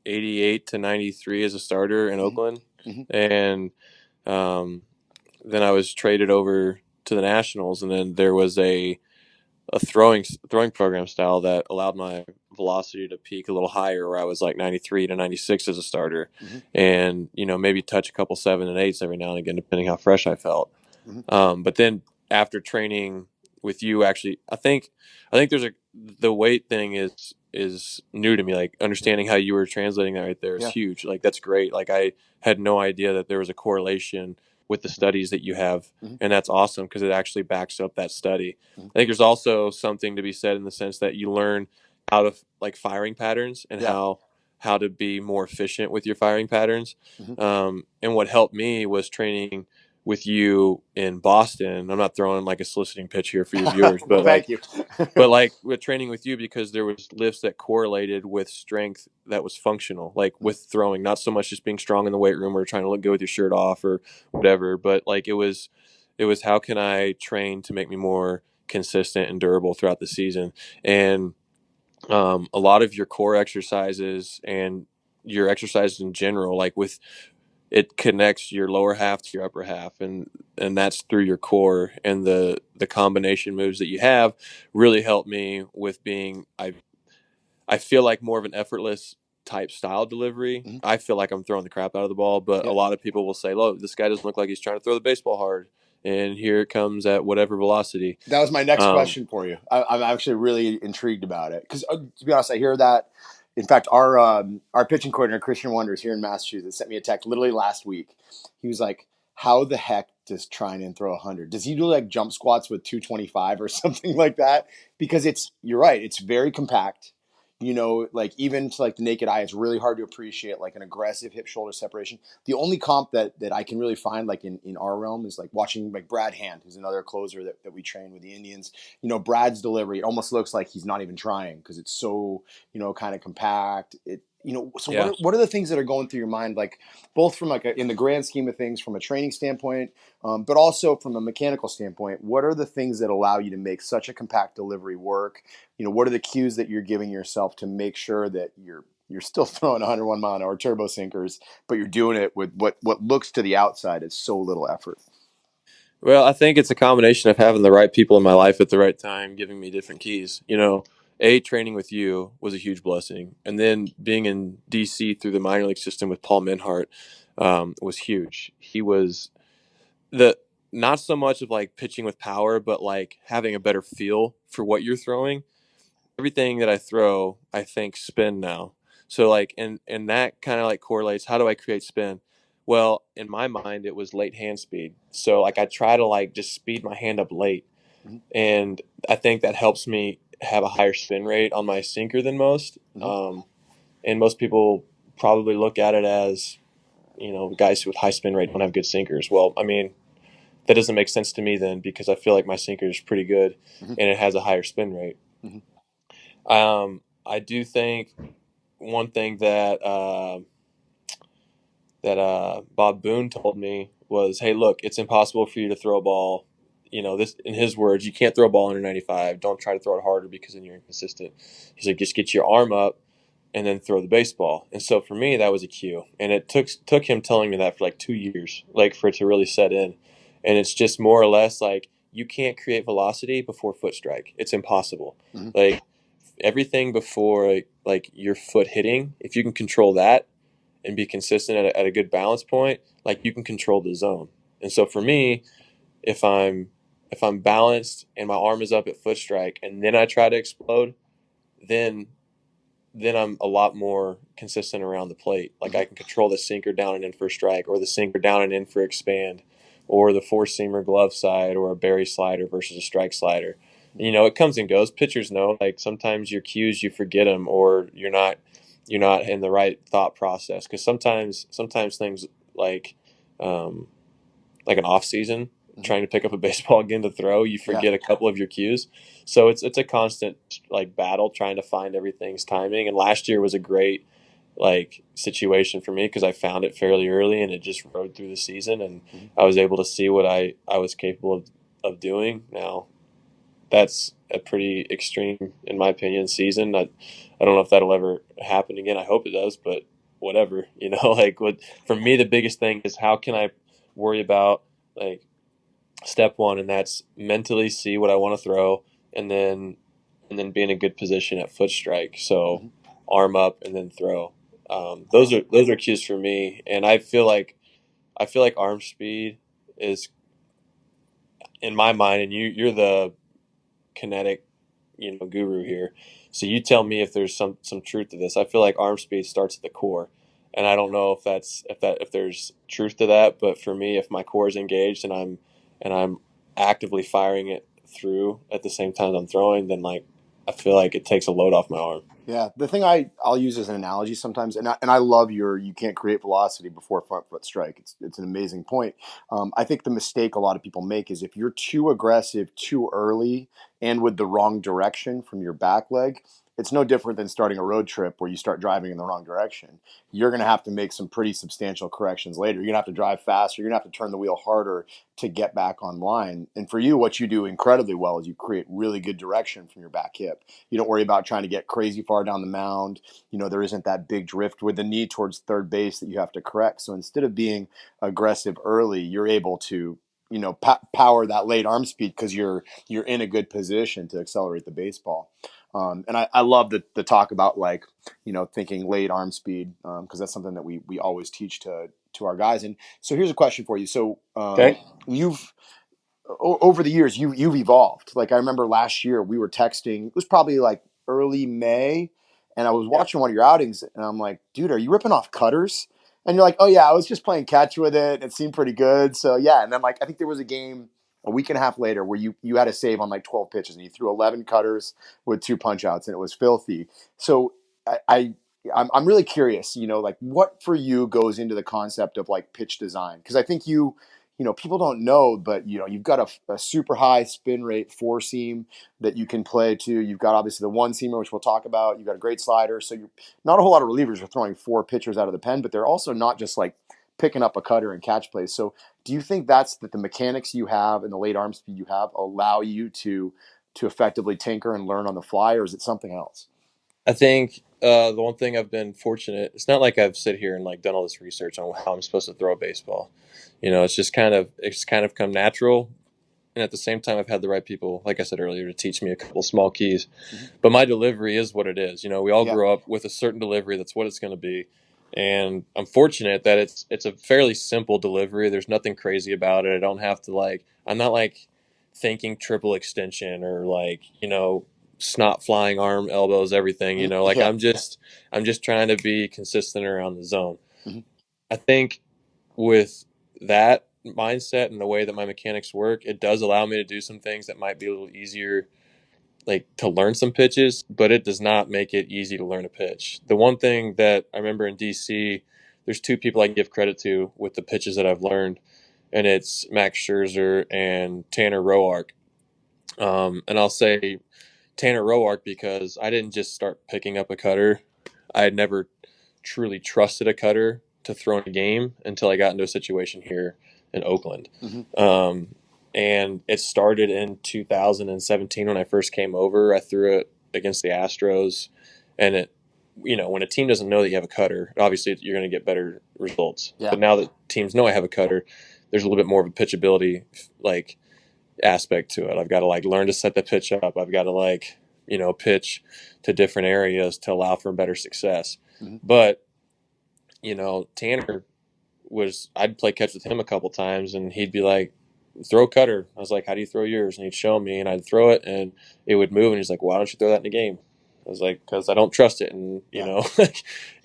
Speaker 3: 88 to 93 as a starter in Oakland. And, then I was traded over to the Nationals, and then there was a throwing program style that allowed my velocity to peak a little higher, where I was like 93 to 96 as a starter, and maybe touch a couple 7 and 8s every now and again, depending how fresh I felt. But then after training with you, actually, I think there's the weight thing is new to me. Like understanding how you were translating that right there is huge. Like that's great. Like I had no idea that there was a correlation with the studies that you have, and that's awesome because it actually backs up that study. I think there's also something to be said in the sense that you learn how to like firing patterns and how to be more efficient with your firing patterns. And what helped me was training with you in Boston. I'm not throwing like a soliciting pitch here for your viewers, but
Speaker 2: Thank you.
Speaker 3: but like with training with you, because there was lifts that correlated with strength that was functional, like with throwing, not so much just being strong in the weight room or trying to look good with your shirt off or whatever, but like it was how can I train to make me more consistent and durable throughout the season. And a lot of your core exercises and your exercises in general, like with it connects your lower half to your upper half, and that's through your core, and the the combination moves that you have really help me with being, I feel like more of an effortless type style delivery.
Speaker 4: Mhm.
Speaker 3: I feel like I'm throwing the crap out of the ball, but
Speaker 4: Yeah.
Speaker 3: a lot of people will say, look, this guy doesn't look like he's trying to throw the baseball hard. And here it comes at whatever velocity.
Speaker 4: That was my next
Speaker 3: Um,
Speaker 4: question for you. I'm actually really intrigued about it because, to be honest, I hear that. In fact, our pitching coordinator Christian Wonders here in Massachusetts sent me a text literally last week. He was like, "How the heck does Treinen throw 100? Does he do like jump squats with 225 or something like that?" Because you're right, it's very compact. Like even to like the naked eye, it's really hard to appreciate like an aggressive hip shoulder separation. The only comp that I can really find like in our realm is like watching like Brad Hand, who's another closer that we train with the Indians. Brad's delivery, it almost looks like he's not even trying because it's so, kind of compact. So
Speaker 3: yeah.
Speaker 4: what are the things that are going through your mind, like both from like in the grand scheme of things from a training standpoint, but also from a mechanical standpoint, what are the things that allow you to make such a compact delivery work? What are the cues that you're giving yourself to make sure that you're still throwing 101 mile an hour turbo sinkers, but you're doing it with what looks to the outside as so little effort?
Speaker 3: Well, I think it's a combination of having the right people in my life at the right time, giving me different keys. Training with you was a huge blessing. And then being in DC through the minor league system with Paul Minhart was huge. He was the not so much of like pitching with power, but like having a better feel for what you're throwing. Everything that I throw, I think spin now. So like, and that kind of like correlates. How do I create spin? Well, in my mind, it was late hand speed. So like, I try to like just speed my hand up late,
Speaker 4: Mhm.
Speaker 3: and I think that helps me have a higher spin rate on my sinker than most.
Speaker 4: Mhm.
Speaker 3: And most people probably look at it as, guys with high spin rate don't have good sinkers. Well, I mean, that doesn't make sense to me then because I feel like my sinker is pretty good
Speaker 4: Mhm.
Speaker 3: and it has a higher spin rate.
Speaker 4: Mhm.
Speaker 3: I do think one thing that Bob Boone told me was, "Hey, look, it's impossible for you to throw a ball. This in his words, you can't throw a ball under 95. Don't try to throw it harder because then you're inconsistent." He's like, "Just get your arm up and then throw the baseball." And so for me, that was a cue, and it took him telling me that for like 2 years, like for it to really set in. And it's just more or less like you can't create velocity before foot strike. It's impossible.
Speaker 4: Mhm.
Speaker 3: Like everything before like your foot hitting, if you can control that and be consistent at a good balance point, like you can control the zone. And so for me, if I'm balanced and my arm is up at foot strike and then I try to explode, then I'm a lot more consistent around the plate. Like
Speaker 4: Mhm.
Speaker 3: I can control the sinker down and in for a strike, or the sinker down and in for expand, or the four seamer glove side, or a berry slider versus a strike slider. It comes and goes. Pitchers know, like sometimes your cues you forget them, or you're not in the right thought process because sometimes things like um, like an off season
Speaker 4: Mhm.
Speaker 3: trying to pick up a baseball again to throw, you
Speaker 4: Yeah.
Speaker 3: forget a couple of your cues. So it's a constant like battle trying to find everything's timing. And last year was a great like situation for me because I found it fairly early and it just rode through the season and
Speaker 4: Mhm.
Speaker 3: I was able to see what I was capable of doing. Now that's a pretty extreme, in my opinion, season. I don't know if that'll ever happen again. I hope it does, but whatever, like what for me the biggest thing is how can I worry about like step one, and that's mentally see what I want to throw, and then be in a good position at foot strike. So
Speaker 4: Mhm.
Speaker 3: arm up and then throw. Those are cues for me, and I feel like arm speed is in my mind, and you're the kinetic guru here. So you tell me if there's some truth to this. I feel like arm speed starts at the core, and I don't know if there's truth to that. But for me, if my core is engaged and I'm actively firing it through at the same time I'm throwing, then like I feel like it takes a load off my arm.
Speaker 4: Yeah, the thing I'll use as an analogy sometimes, and I love you can't create velocity before front foot strike. It's an amazing point. I think the mistake a lot of people make is if you're too aggressive too early and with the wrong direction from your back leg, it's no different than starting a road trip where you start driving in the wrong direction. You're going to have to make some pretty substantial corrections later. You're going to have to drive faster. You're going to have to turn the wheel harder to get back online. And for you, what you do incredibly well is you create really good direction from your back hip. You don't worry about trying to get crazy far down the mound. There isn't that big drift with the knee towards third base that you have to correct. So instead of being aggressive early, you're able to power that late arm speed because you're in a good position to accelerate the baseball. And I love the talk about like, thinking late arm speed because that's something that we always teach to our guys. And so here's a question for you. So
Speaker 3: Okay.
Speaker 4: you've over the years you've evolved. Like I remember last year we were texting. It was probably like early May, and I was
Speaker 3: Yep.
Speaker 4: watching one of your outings, and I'm like, dude, are you ripping off cutters? And you're like, oh yeah, I was just playing catch with it. It seemed pretty good. So yeah, and then like I think there was a game a week and a half later where you had a save on like 12 pitches and you threw 11 cutters with 2 punch outs and it was filthy. So I'm really curious, like what for you goes into the concept of like pitch design? Because I think people don't know, but you've got a super high spin rate 4-seam that you can play to. You've got obviously the 1-seamer, which we'll talk about. You've got a great slider. So you're not a whole lot of relievers are throwing 4 pitchers out of the pen, but they're also not just like picking up a cutter and catch plays. So do you think that the mechanics you have and the late arm speed you have allow you to effectively tinker and learn on the fly, or is it something else?
Speaker 3: I think the one thing I've been fortunate, it's not like I've sit here and like done all this research on how I'm supposed to throw a baseball. It's kind of come natural. And at the same time, I've had the right people, like I said earlier, to teach me a couple small keys.
Speaker 4: Mm-hmm.
Speaker 3: But my delivery is what it is. We all
Speaker 4: Yeah.
Speaker 3: grow up with a certain delivery. That's what it's going to be. And I'm fortunate that it's a fairly simple delivery. There's nothing crazy about it. I don't have to I'm not like thinking triple extension or snot flying arm, elbows, everything.
Speaker 4: Yeah.
Speaker 3: I'm just trying to be consistent around the zone.
Speaker 4: Mm-hmm.
Speaker 3: I think with that mindset and the way that my mechanics work, it does allow me to do some things that might be a little easier, like to learn some pitches, but it does not make it easy to learn a pitch. The one thing that I remember in DC, there's 2 people I can give credit to with the pitches that I've learned, and it's Max Scherzer and Tanner Roark. And I'll say Tanner Roark because I didn't just start picking up a cutter. I had never truly trusted a cutter to throw in a game until I got into a situation here in Oakland.
Speaker 4: Mm-hmm.
Speaker 3: And it started in 2017 when I first came over. I threw it against the Astros, and when a team doesn't know that you have a cutter, obviously you're going to get better results.
Speaker 4: Yeah.
Speaker 3: But now that teams know I have a cutter, there's a little bit more of a pitchability aspect to it. I've got to learn to set the pitch up. I've got to pitch to different areas to allow for better success.
Speaker 4: Mm-hmm.
Speaker 3: But Tanner I'd play catch with him a couple times and he'd be like, throw cutter. I was like, how do you throw yours? And he'd show me and I'd throw it and it would move. And he's like, why don't you throw that in a game? I was like, because I don't trust it. And,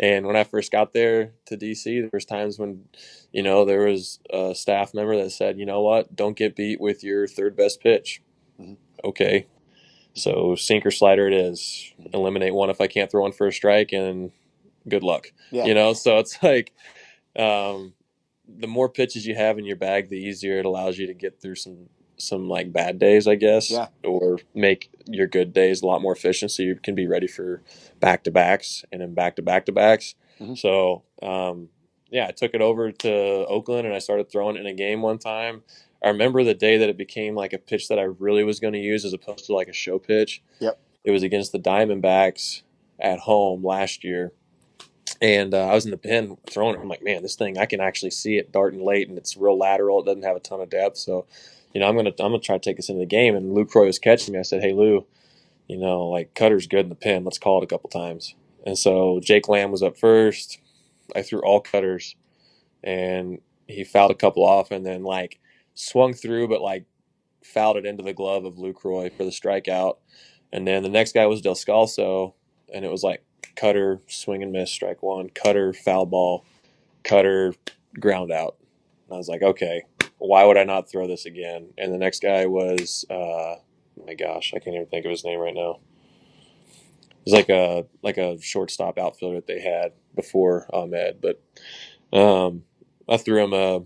Speaker 3: and when I first got there to DC, there was times when, there was a staff member that said, you know what, don't get beat with your third best pitch.
Speaker 4: Mm-hmm.
Speaker 3: Okay. So sinker slider it is. Eliminate one if I can't throw one for a strike and good luck.
Speaker 4: Yeah.
Speaker 3: So it's like, the more pitches you have in your bag, the easier it allows you to get through some bad days, I guess,
Speaker 4: Yeah.
Speaker 3: or make your good days a lot more efficient so you can be ready for back-to-backs and then back-to-back-to-backs.
Speaker 4: Mm-hmm.
Speaker 3: So, I took it over to Oakland and I started throwing it in a game one time. I remember the day that it became like a pitch that I really was going to use as opposed to like a show pitch.
Speaker 4: Yep.
Speaker 3: It was against the Diamondbacks at home last year. And I was in the pen throwing it. I'm like, man, this thing, I can actually see it darting late, and it's real lateral. It doesn't have a ton of depth. So, I'm gonna try to take this into the game. And Lou Croy was catching me. I said, hey, Lou, cutter's good in the pen. Let's call it a couple times. And so Jake Lamb was up first. I threw all cutters, and he fouled a couple off, and then swung through, but fouled it into the glove of Lou Croy for the strikeout. And then the next guy was Descalso, and it was cutter, swing and miss, strike one, cutter, foul ball, cutter, ground out. And I was like, okay, why would I not throw this again? And the next guy was, my gosh, I can't even think of his name right now. It was like a shortstop outfielder that they had before Ahmed. But I threw him a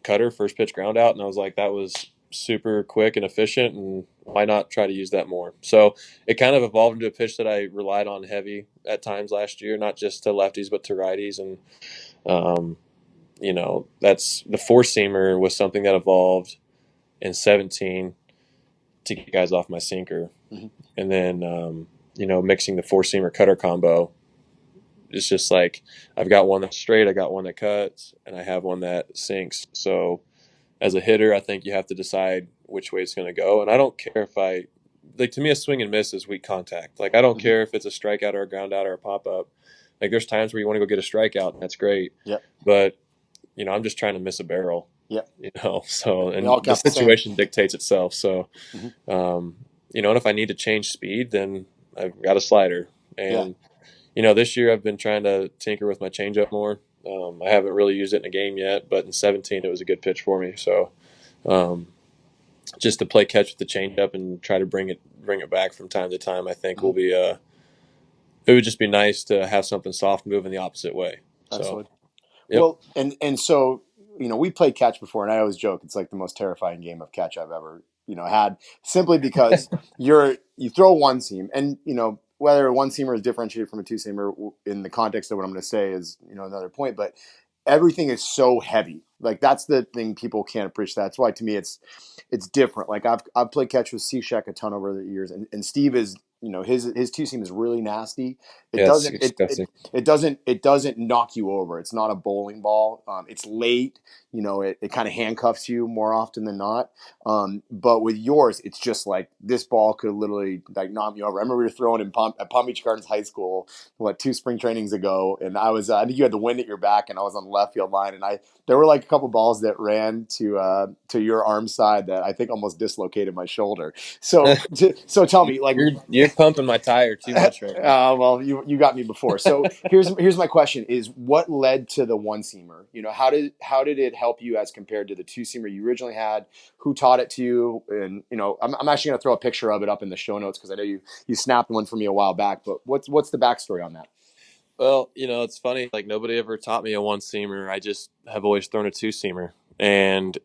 Speaker 3: cutter, first pitch, ground out, and I was like, that was super quick and efficient, and why not try to use that more? So it kind of evolved into a pitch that I relied on heavy at times last year, not just to lefties but to righties. And that's the 4-seamer was something that evolved in 17 to get guys off my sinker.
Speaker 4: Mm-hmm.
Speaker 3: And then mixing the 4-seamer cutter combo, it's just I've got one that's straight, I got one that cuts, and I have one that sinks. So as a hitter, I think you have to decide which way it's going to go. And I don't care if to me, a swing and miss is weak contact. Like, I don't care if it's a strikeout or a ground out or a pop up. Like, there's times where you want to go get a strikeout, and that's great.
Speaker 4: Yep.
Speaker 3: But, I'm just trying to miss a barrel.
Speaker 4: Yep.
Speaker 3: So, and
Speaker 4: all
Speaker 3: the
Speaker 4: count the same.
Speaker 3: situation dictates itself. So, and if I need to change speed, then I've got a slider. And, this year I've been trying to tinker with my changeup more. I haven't really used it in a game yet, but in 17 it was a good pitch for me. So, just to play catch with the changeup and try to bring it back from time to time, I think will be it would just be nice to have something soft moving the opposite way.
Speaker 4: Absolutely.
Speaker 3: So, yep.
Speaker 4: Well, and so we played catch before, and I always joke it's like the most terrifying game of catch I've ever had, simply because you throw one seam, and whether a one seamer is differentiated from a two seamer in the context of what I'm going to say is another point, but everything is so heavy. Like, that's the thing people can't appreciate. That's why to me it's different. Like, I've played catch with C-Shack a ton over the years, and Steve is his two seam is really nasty. It doesn't it doesn't knock you over. It's not a bowling ball. It's late. It kind of handcuffs you more often than not. But with yours, it's just like this ball could literally like knock me over. I remember we were throwing at Palm Beach Gardens High School, 2 spring trainings ago, and I think you had the wind at your back, and I was on the left field line, and there were like a couple balls that ran to your arm side that I think almost dislocated my shoulder. So tell me, like,
Speaker 3: you're pumping my tire too much right now.
Speaker 4: Well, you got me before. So here's my question: is what led to the one seamer? How did it help you as compared to the two seamer you originally had? Who taught it to you? And I'm actually going to throw a picture of it up in the show notes because I know you snapped one for me a while back. But what's the backstory on that?
Speaker 3: Well, it's funny. Like, nobody ever taught me a one seamer. I just have always thrown a two seamer, and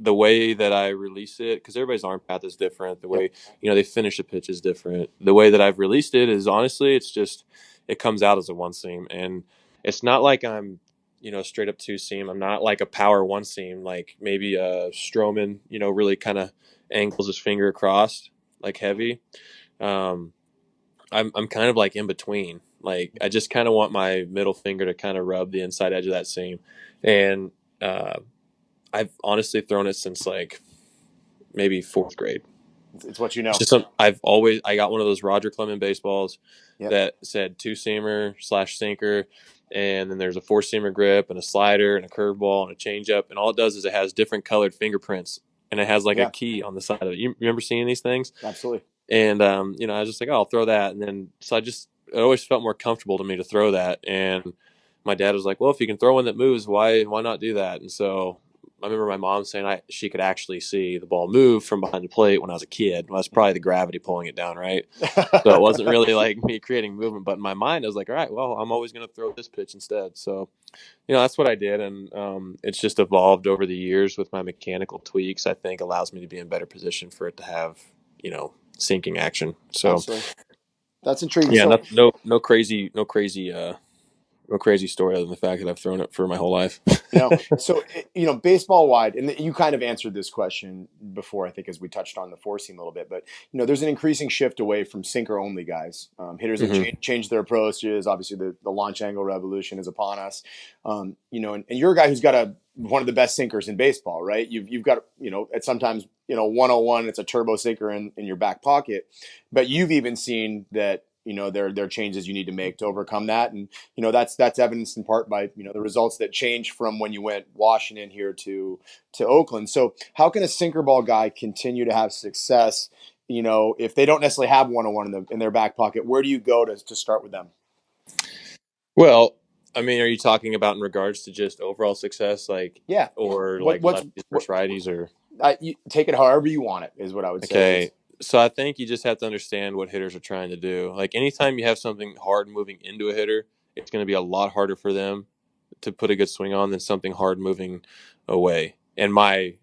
Speaker 3: the way that I release it, because everybody's arm path is different. The way they finish a pitch is different. The way that I've released it is honestly, it comes out as a one seam, and it's not like I'm straight up two seam. I'm not like a power one seam, like maybe Stroman, really kind of angles his finger across like heavy. I'm kind of like in between. Like, I just kind of want my middle finger to kind of rub the inside edge of that seam. And I've honestly thrown it since like maybe 4th grade.
Speaker 4: It's what you know.
Speaker 3: I got one of those Roger Clemens baseballs that said two seamer / sinker. And then there's a 4-seamer grip and a slider and a curveball and a changeup. And all it does is it has different colored fingerprints. And it has like a key on the side of it. You remember seeing these things?
Speaker 4: Absolutely.
Speaker 3: And, I was just like, oh, I'll throw that. And then, so it always felt more comfortable to me to throw that. And my dad was like, well, if you can throw one that moves, why not do that? And so I remember my mom saying she could actually see the ball move from behind the plate when I was a kid. Well, that's probably the gravity pulling it down, right? So it wasn't really like me creating movement. But in my mind, I was like, all right, well, I'm always going to throw this pitch instead. So, that's what I did. And it's just evolved over the years with my mechanical tweaks, I think allows me to be in better position for it to have, sinking action. So
Speaker 4: absolutely. That's intriguing.
Speaker 3: Yeah, no crazy story other than the fact that I've thrown it for my whole life.
Speaker 4: So baseball wide, and you kind of answered this question before, I think, as we touched on the 4-seam a little bit, but there's an increasing shift away from sinker only guys. Hitters have changed their approaches. Obviously, the launch angle revolution is upon us. And you're a guy who's got one of the best sinkers in baseball, right? You've got at sometimes 101, it's a turbo sinker in your back pocket, but you've even seen that. There are changes you need to make to overcome that. And, that's evidenced in part by, the results that changed from when you went Washington here to Oakland. So how can a sinker ball guy continue to have success, if they don't necessarily have 101 in their back pocket? Where do you go to start with them?
Speaker 3: Well, I mean, are you talking about in regards to just overall success? Like, or like lefties versus righties, or?
Speaker 4: You take it however you want it is what I would say.
Speaker 3: Okay. So I think you just have to understand what hitters are trying to do. Like, anytime you have something hard moving into a hitter, it's going to be a lot harder for them to put a good swing on than something hard moving away, in my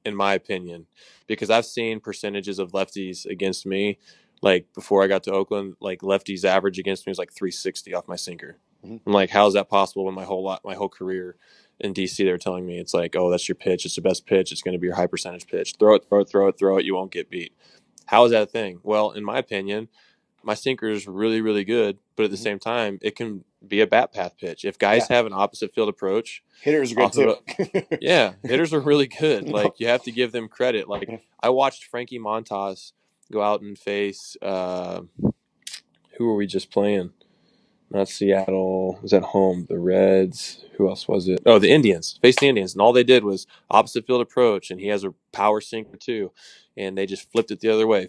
Speaker 3: opinion. Because I've seen percentages of lefties against me, like before I got to Oakland, like lefties average against me was like 360 off my sinker. I'm like, how is that possible when my whole career in DC, they were telling me it's like, oh, that's your pitch. It's the best pitch. It's going to be your high percentage pitch. Throw it. You won't get beat. How is that a thing? Well, in my opinion, my sinker is really, really good, but but at the same time, it can be a bat path pitch. If guys have an opposite field approach,
Speaker 4: Hitters are good too.
Speaker 3: hitters are really good.
Speaker 4: No.
Speaker 3: Like, you have to give them credit. Like, I watched Frankie Montas go out and face who were we just playing? Not Seattle. It was at home. The Reds. Who else was it? Oh, the Indians. Faced the Indians, and all they did was opposite field approach, and he has a power sinker too, and they just flipped it the other way,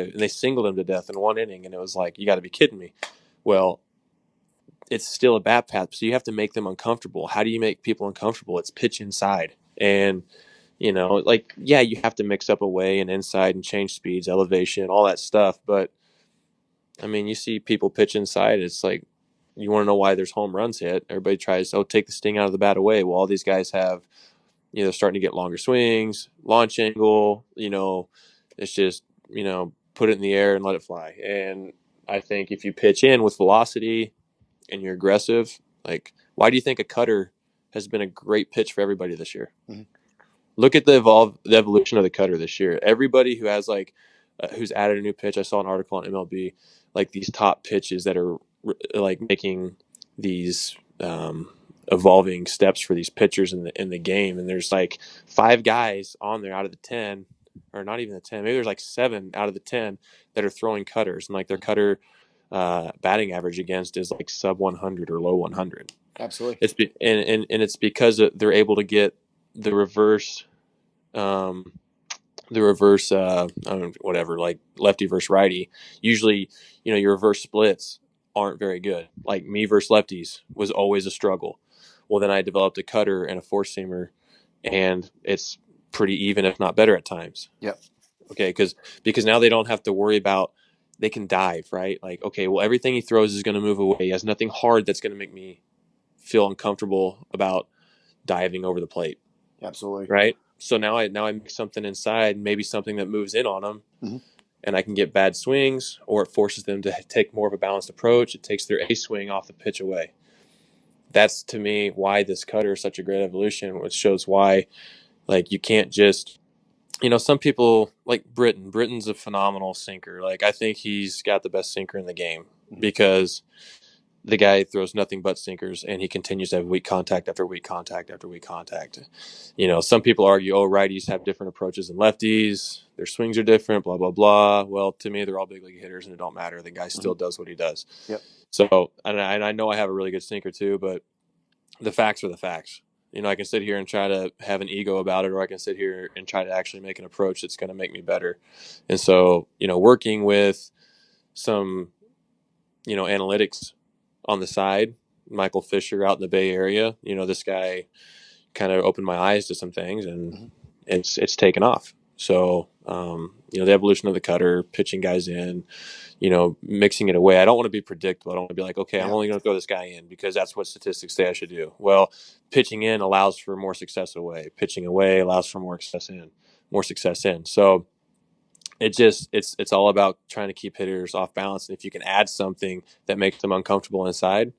Speaker 3: and they singled him to death in one inning, and it was like, you got to be kidding me. Well, it's still a bat path, so you have to make them uncomfortable. How do you make people uncomfortable? It's pitch inside, and like, yeah, you have to mix up away and inside and change speeds, elevation, all that stuff, but I mean, you see people pitch inside. It's like, you want to know why there's home runs hit. Everybody tries, take the sting out of the bat away. Well, all these guys have, they're starting to get longer swings, launch angle. It's just, put it in the air and let it fly. And I think if you pitch in with velocity and you're aggressive, like, why do you think a cutter has been a great pitch for everybody this year?
Speaker 4: Mm-hmm.
Speaker 3: Look at the evolution of the cutter this year. Everybody who has who's added a new pitch. I saw an article on MLB, like these top pitches that are like making these evolving steps for these pitchers in the game. And there's like 5 guys on there out of the 10, or not even the 10. Maybe there's like 7 out of the 10 that are throwing cutters, and like their cutter batting average against is like sub 100 or low 100.
Speaker 4: Absolutely.
Speaker 3: It's because they're able to get the reverse, whatever, like lefty versus righty. Usually, your reverse splits aren't very good. Like, me versus lefties was always a struggle. Well, then I developed a cutter and a four seamer, and it's pretty even, if not better at times.
Speaker 4: Yep.
Speaker 3: Okay, because now they don't have to worry about, they can dive, right? Like, okay, well, everything he throws is going to move away. He has nothing hard that's going to make me feel uncomfortable about diving over the plate.
Speaker 4: Absolutely.
Speaker 3: Right. So now I make something inside, maybe something that moves in on them, and I can get bad swings, or it forces them to take more of a balanced approach. It takes their A swing off the pitch away. That's, to me, why this cutter is such a great evolution, which shows why, like, you can't just, some people like Britton. Britton's a phenomenal sinker. Like, I think he's got the best sinker in the game, because the guy throws nothing but sinkers, and he continues to have weak contact after weak contact after weak contact. Some people argue, righties have different approaches than lefties. Their swings are different, blah, blah, blah. Well, to me, they're all big league hitters, and it don't matter. The guy still does what he does.
Speaker 4: Yep.
Speaker 3: So, and I know I have a really good sinker too, but the facts are the facts. I can sit here and try to have an ego about it, or I can sit here and try to actually make an approach that's going to make me better. And so, working with some, analytics on the side, Michael Fisher out in the Bay Area, this guy kind of opened my eyes to some things, and it's taken off. So, the evolution of the cutter, pitching guys in, mixing it away. I don't want to be predictable. I don't want to be like, okay, I'm only going to throw this guy in because that's what statistics say I should do. Well, pitching in allows for more success away. Pitching away allows for more success in. So it's all about trying to keep hitters off balance. And if you can add something that makes them uncomfortable inside,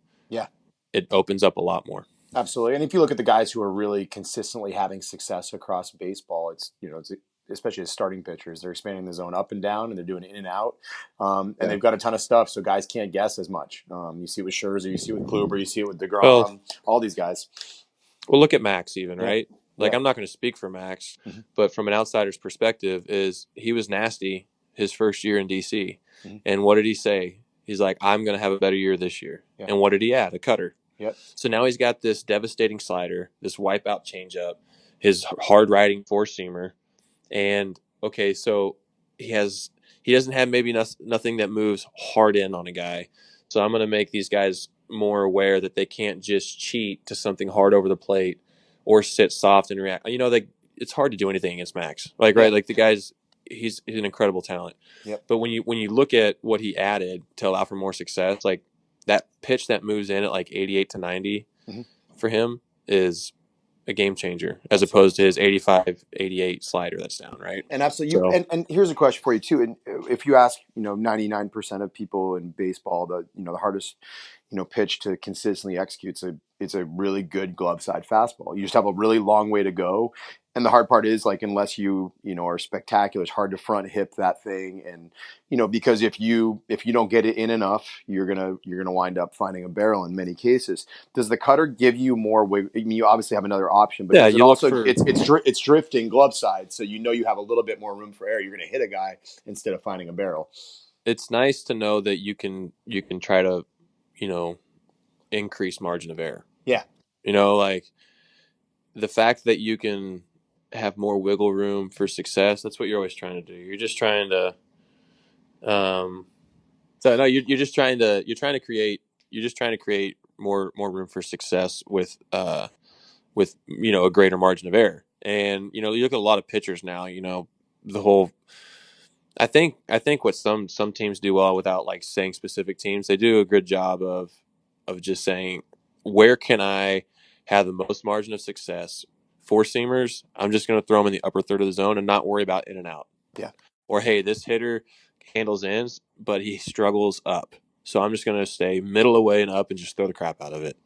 Speaker 3: it opens up a lot more.
Speaker 4: Absolutely. And if you look at the guys who are really consistently having success across baseball, it's especially as starting pitchers, they're expanding the zone up and down, and they're doing it in and out. And they've got a ton of stuff, so guys can't guess as much. You see it with Scherzer, you see it with Kluber, you see it with DeGrom, all these guys.
Speaker 3: Well, look at Max even, right? Like, I'm not going to speak for Max, but from an outsider's perspective, is he was nasty his first year in DC. And what did he say? He's like, I'm going to have a better year this year. And what did he add? A cutter.
Speaker 4: Yep.
Speaker 3: So now he's got this devastating slider, this wipeout changeup, his hard riding four seamer, and okay, so he doesn't have maybe nothing that moves hard in on a guy. So I'm going to make these guys more aware that they can't just cheat to something hard over the plate or sit soft and react. It's hard to do anything against Max. Right? Like, the guy's he's an incredible talent.
Speaker 4: Yep.
Speaker 3: But when you look at what he added to allow for more success, like that pitch that moves in at like 88 to 90 for him is a game changer, as opposed to his 85, 88 slider that's down, right?
Speaker 4: And absolutely. And here's a question for you too. And if you ask, 99% of people in baseball, the hardest, pitch to consistently execute, it's a really good glove side fastball. You just have a really long way to go. And the hard part is, like, unless you know, are spectacular, it's hard to front hip that thing. And, you know, because if you don't get it in enough, you're gonna wind up finding a barrel in many cases. Does the cutter give you more wig? I mean, you obviously have another option, but
Speaker 3: Yeah,
Speaker 4: does it
Speaker 3: you look
Speaker 4: also,
Speaker 3: for.
Speaker 4: it's drifting glove side, so you know you have a little bit more room for air. You're gonna hit a guy instead of finding a barrel.
Speaker 3: It's nice to know that you can try to, you know, increase margin of error.
Speaker 4: Yeah.
Speaker 3: You know, like the fact that you can have more wiggle room for success. That's what you're always trying to do. You're just trying to. So no, you're just trying to create more room for success with you know a greater margin of error. And you know you look at a lot of pitchers now. You know the whole. I think what some teams do well without like saying specific teams, they do a good job of just saying where can I have the most margin of success. Four seamers, I'm just going to throw them in the upper third of the zone and not worry about in and out.
Speaker 4: Yeah.
Speaker 3: Or hey, this hitter handles ins, but he struggles up. So I'm just going to stay middle away and up and just throw the crap out of it.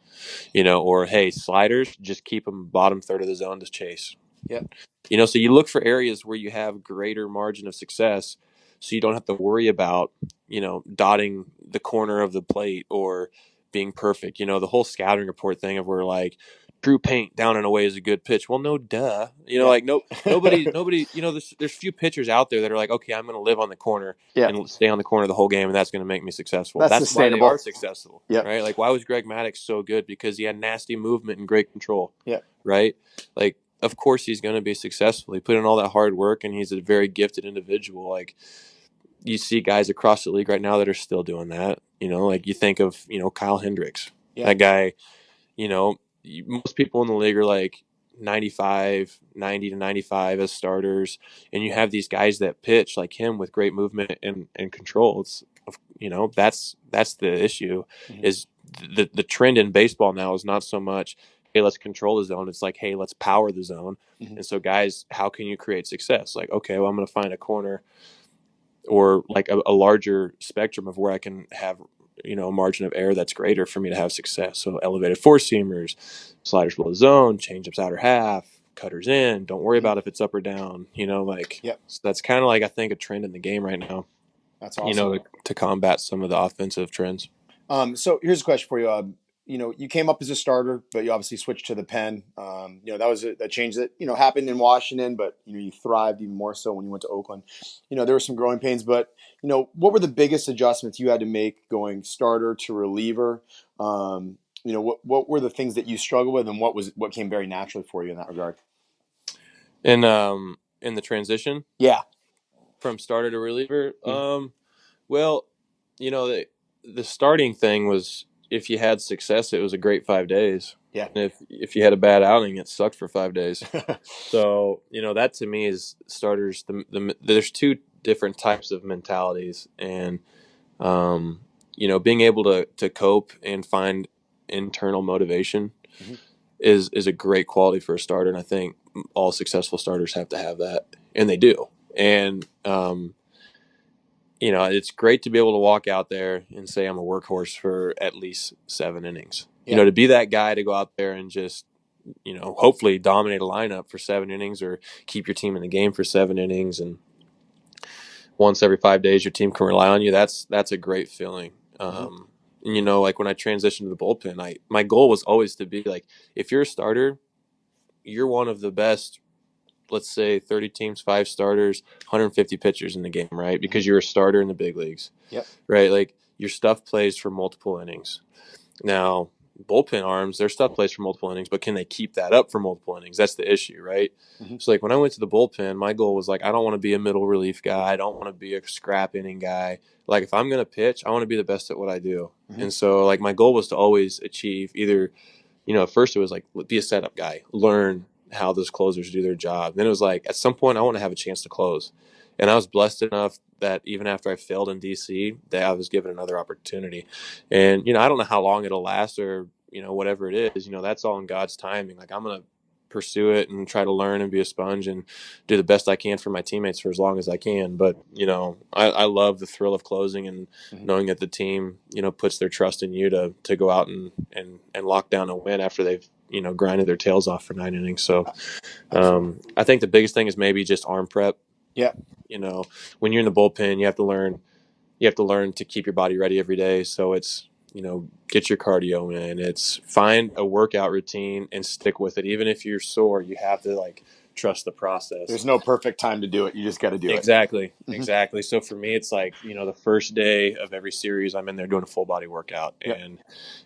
Speaker 3: You know, or hey, sliders, just keep them bottom third of the zone to chase.
Speaker 4: Yeah.
Speaker 3: You know, so you look for areas where you have greater margin of success so you don't have to worry about, you know, dotting the corner of the plate or being perfect. You know, the whole scouting report thing of where like true paint down and away is a good pitch. Well, no, duh. You know,
Speaker 4: Yeah.
Speaker 3: like nobody, you know, there's few pitchers out there that are like, okay, I'm going to live on the corner
Speaker 4: Yeah.
Speaker 3: and stay on the corner the whole game and that's going to make me successful.
Speaker 4: That's
Speaker 3: That's why they
Speaker 4: sustainable.
Speaker 3: are successful,
Speaker 4: Yep.
Speaker 3: right? Like, why was Greg Maddux so good? Because he had nasty movement and great control,
Speaker 4: Yeah.
Speaker 3: right? Like, of course he's going to be successful. He put in all that hard work and he's a very gifted individual. Like you see guys across the league right now that are still doing that, you know, like you think of, you know, Kyle Hendricks,
Speaker 4: Yeah.
Speaker 3: that guy, you know, most people in the league are like 90 to 95 as starters. And you have these guys that pitch like him with great movement and control. It's, you know, that's the issue is the trend in baseball now is not so much, hey, let's control the zone. It's like, hey, let's power the zone. And so, guys, how can you create success? Like, okay, well, I'm going to find a corner or like a larger spectrum of where I can have, you know, a margin of error that's greater for me to have success. So, elevated four seamers, sliders below the zone, changeups outer half, cutters in. Don't worry about if it's up or down. You know, like so that's kind of like I think a trend in the game right now.
Speaker 4: That's awesome.
Speaker 3: You know, to combat some of the offensive trends.
Speaker 4: So here's a question for you. You know, you came up as a starter, but you obviously switched to the pen. You know, that was a change that, you know, happened in Washington, but, you know, you thrived even more so when you went to Oakland. You know, there were some growing pains, but, you know, what were the biggest adjustments you had to make going starter to reliever? You know, what were the things that you struggled with and what came very naturally for you in that regard?
Speaker 3: In the transition?
Speaker 4: Yeah.
Speaker 3: From starter to reliever? Well, you know, the starting thing was if you had success, it was a great 5 days.
Speaker 4: Yeah.
Speaker 3: And if you had a bad outing, it sucked for 5 days. So, you know, that to me is starters. There's two different types of mentalities. And, you know, being able to cope and find internal motivation is a great quality for a starter. And I think all successful starters have to have that. And they do. And, you know, it's great to be able to walk out there and say I'm a workhorse for at least 7 innings.
Speaker 4: Yeah.
Speaker 3: You know, to be that guy to go out there and just, you know, hopefully dominate a lineup for 7 innings or keep your team in the game for 7 innings. And once every 5 days, your team can rely on you. That's a great feeling. And, you know, like when I transitioned to the bullpen, my goal was always to be like, if you're a starter, you're one of the best, let's say 30 teams, 5 starters, 150 pitchers in the game, right? Because you're a starter in the big leagues.
Speaker 4: Yep.
Speaker 3: Right? Like your stuff plays for multiple innings. Now, bullpen arms, their stuff plays for multiple innings, but can they keep that up for multiple innings? That's the issue, right? So like when I went to the bullpen, my goal was like, I don't want to be a middle relief guy. I don't want to be a scrap inning guy. Like if I'm going to pitch, I want to be the best at what I do. And so like my goal was to always achieve either, you know, at first it was like be a setup guy, learn how those closers do their job. Then it was like at some point I want to have a chance to close. And I was blessed enough that even after I failed in DC, that I was given another opportunity. And, you know, I don't know how long it'll last or, you know, whatever it is, you know, that's all in God's timing. Like I'm going to pursue it and try to learn and be a sponge and do the best I can for my teammates for as long as I can. But, you know, I love the thrill of closing and knowing that the team, you know, puts their trust in you to go out and lock down a win after they've grinding their tails off for 9 innings. So
Speaker 4: Absolutely.
Speaker 3: I think the biggest thing is maybe just arm prep.
Speaker 4: Yeah.
Speaker 3: When you're in the bullpen, you have to learn to keep your body ready every day. So it's, get your cardio in. It's find a workout routine and stick with it. Even if you're sore, you have to trust the process.
Speaker 4: There's no perfect time to do it. You just got to do it.
Speaker 3: Exactly. So for me, it's the first day of every series, I'm in there doing a full body workout, and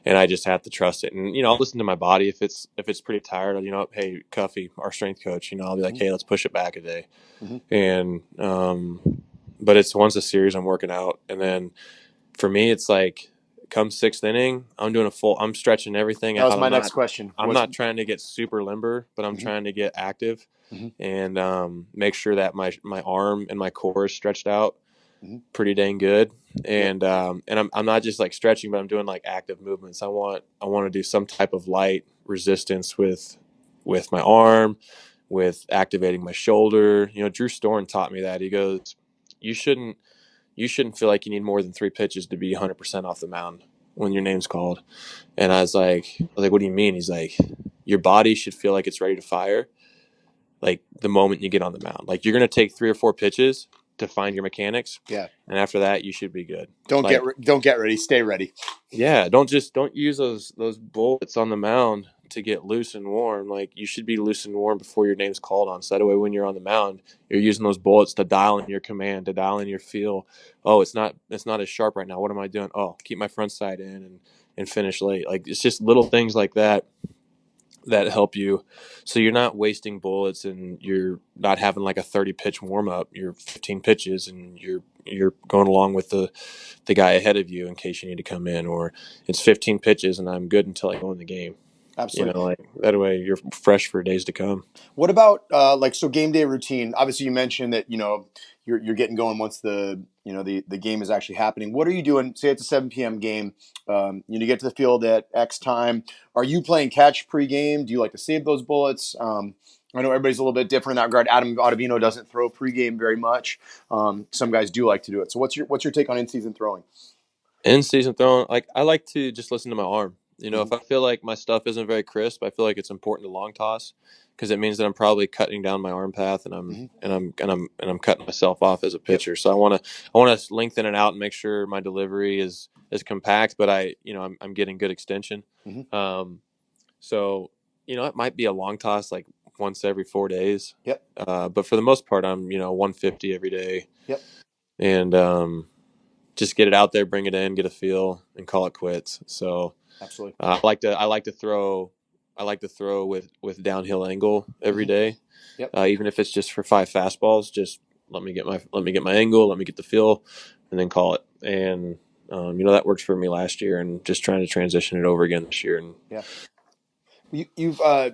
Speaker 3: I just have to trust it. And I'll listen to my body if it's pretty tired. Hey, Cuffy, our strength coach, I'll be like, hey, let's push it back a day. And but it's once a series I'm working out, and then for me, it's come sixth inning, I'm stretching everything
Speaker 4: That was
Speaker 3: out.
Speaker 4: my next question.
Speaker 3: I'm not trying to get super limber, but I'm trying to get active and make sure that my arm and my core is stretched out pretty dang good. And I'm not just stretching, but I'm doing active movements. I want to do some type of light resistance with my arm, with activating my shoulder. Drew Storn taught me that. He goes, you shouldn't feel like you need more than 3 pitches to be 100% off the mound when your name's called. And I was like, what do you mean? He's like, your body should feel like it's ready to fire the moment you get on the mound. You're going to take 3 or 4 pitches to find your mechanics.
Speaker 4: Yeah.
Speaker 3: And after that, you should be good.
Speaker 4: Don't get ready. Stay ready.
Speaker 3: Yeah. Don't use those bullets on the mound to get loose and warm. You should be loose and warm before your name's called on. So that way, when you're on the mound, you're using those bullets to dial in your command, to dial in your feel. Oh, it's not as sharp right now. What am I doing? Oh, keep my front side in and finish late. It's just little things like that help you, so you're not wasting bullets and you're not having a 30 pitch warm up. You're 15 pitches and you're going along with the guy ahead of you in case you need to come in, or it's 15 pitches and I'm good until I go in the game.
Speaker 4: Absolutely.
Speaker 3: That way you're fresh for days to come.
Speaker 4: What about so game day routine? Obviously, you mentioned that you're getting going once the game is actually happening. What are you doing? Say it's a 7 p.m. game. You get to the field at X time. Are you playing catch pregame? Do you like to save those bullets? I know everybody's a little bit different in that regard. Adam Ottavino doesn't throw pregame very much. Some guys do like to do it. So what's your take on in-season throwing?
Speaker 3: In season throwing, I like to just listen to my arm. If I feel like my stuff isn't very crisp, I feel like it's important to long toss because it means that I'm probably cutting down my arm path and I'm cutting myself off as a pitcher. So I want to lengthen it out and make sure my delivery is compact, but I'm getting good extension. So it might be a long toss once every 4 days.
Speaker 4: Yep.
Speaker 3: But for the most part, I'm 150 every day.
Speaker 4: Yep.
Speaker 3: And just get it out there, bring it in, get a feel, and call it quits. So
Speaker 4: absolutely,
Speaker 3: I like to throw with downhill angle every day.
Speaker 4: Yep.
Speaker 3: Even if it's just for 5 fastballs, just let me get my angle, let me get the feel, and then call it. And that worked for me last year, and just trying to transition it over again this year. And
Speaker 4: yeah.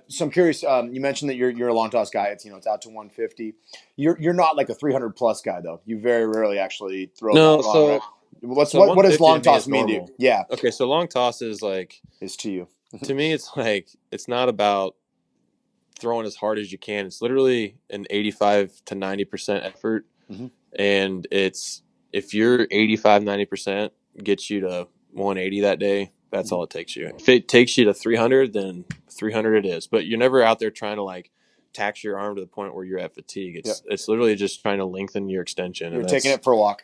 Speaker 4: So I'm curious. You mentioned that you're a long toss guy. It's out to 150. You're not like a 300 plus guy though. You very rarely actually throw that long.
Speaker 3: So
Speaker 4: right? What does long toss mean to you? Yeah.
Speaker 3: Okay, so long toss is
Speaker 4: to you.
Speaker 3: To me, it's it's not about throwing as hard as you can. It's literally an 85 to 90% effort, and it's if you're 85 90% gets you to 180 that day. That's all it takes you. If it takes you to 300, then 300 it is. But you're never out there trying to tax your arm to the point where you're at fatigue. It's literally just trying to lengthen your extension.
Speaker 4: You're taking it for a walk.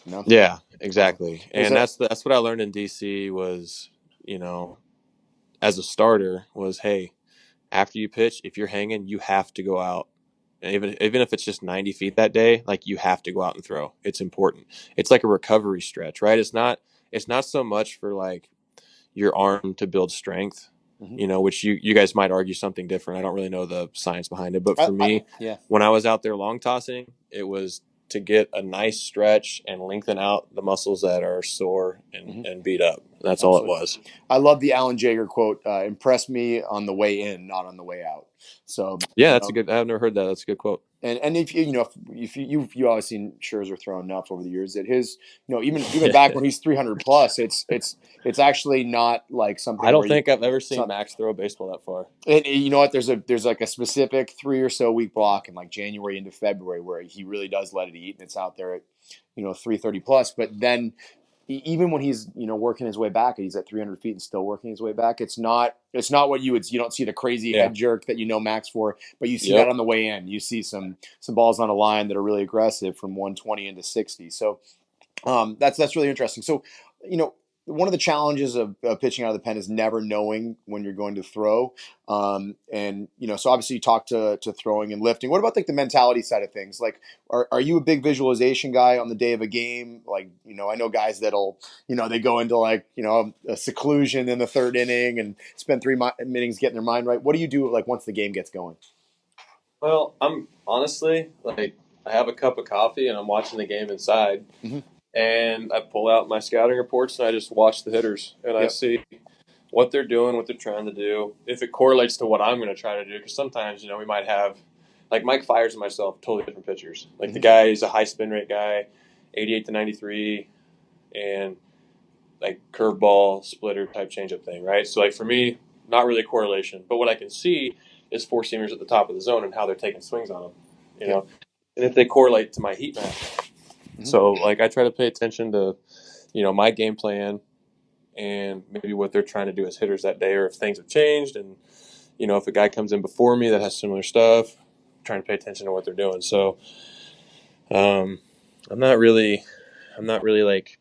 Speaker 4: No?
Speaker 3: Yeah, exactly. And that's what I learned in DC was, as a starter was, hey, after you pitch, if you're hanging, you have to go out. And even if it's just 90 feet that day, you have to go out and throw. It's important. It's like a recovery stretch, right? It's not so much for your arm to build strength, which you guys might argue something different. I don't really know the science behind it, but for me, when I was out there long tossing, it was to get a nice stretch and lengthen out the muscles that are sore and beat up. That's all it was.
Speaker 4: I love the Alan Jaeger quote, impress me on the way in, not on the way out. So
Speaker 3: yeah, that's a good, I've never heard that. That's a good quote.
Speaker 4: And if if you obviously seen Scherzer throw enough over the years that his even back when he's 300 plus, it's actually not something.
Speaker 3: I don't think I've ever seen Max throw a baseball that far.
Speaker 4: And you know what? There's a specific 3 or so week block in January into February where he really does let it eat, and it's out there at 330 plus. But then even when he's, working his way back, he's at 300 feet and still working his way back. It's not what you don't see the crazy head jerk that Max for, but you see that on the way in. You see some balls on a line that are really aggressive from 120 into 60. So that's really interesting. So, one of the challenges of pitching out of the pen is never knowing when you're going to throw. So obviously you talk to throwing and lifting. What about like the mentality side of things? Like, are you a big visualization guy on the day of a game? Like, I know guys that'll, they go into like, a seclusion in the third inning and spend 3 innings getting their mind right. What do you do like once the game gets going?
Speaker 3: Well, I'm honestly like, I have a cup of coffee and I'm watching the game inside. Mm-hmm. And I pull out my scouting reports and I just watch the hitters and I see what they're doing, what they're trying to do, if it correlates to what I'm going to try to do. Because sometimes, we might have, like Mike Fiers and myself, totally different pitchers. Like mm-hmm. the guy is a high spin rate guy, 88 to 93, and like curveball, splitter type changeup thing, right? So like for me, not really a correlation. But what I can see is four seamers at the top of the zone and how they're taking swings on them, you know. And if they correlate to my heat map. Mm-hmm. So, like, I try to pay attention to, my game plan and maybe what they're trying to do as hitters that day or if things have changed. And, if a guy comes in before me that has similar stuff, I'm trying to pay attention to what they're doing. So, I'm not really like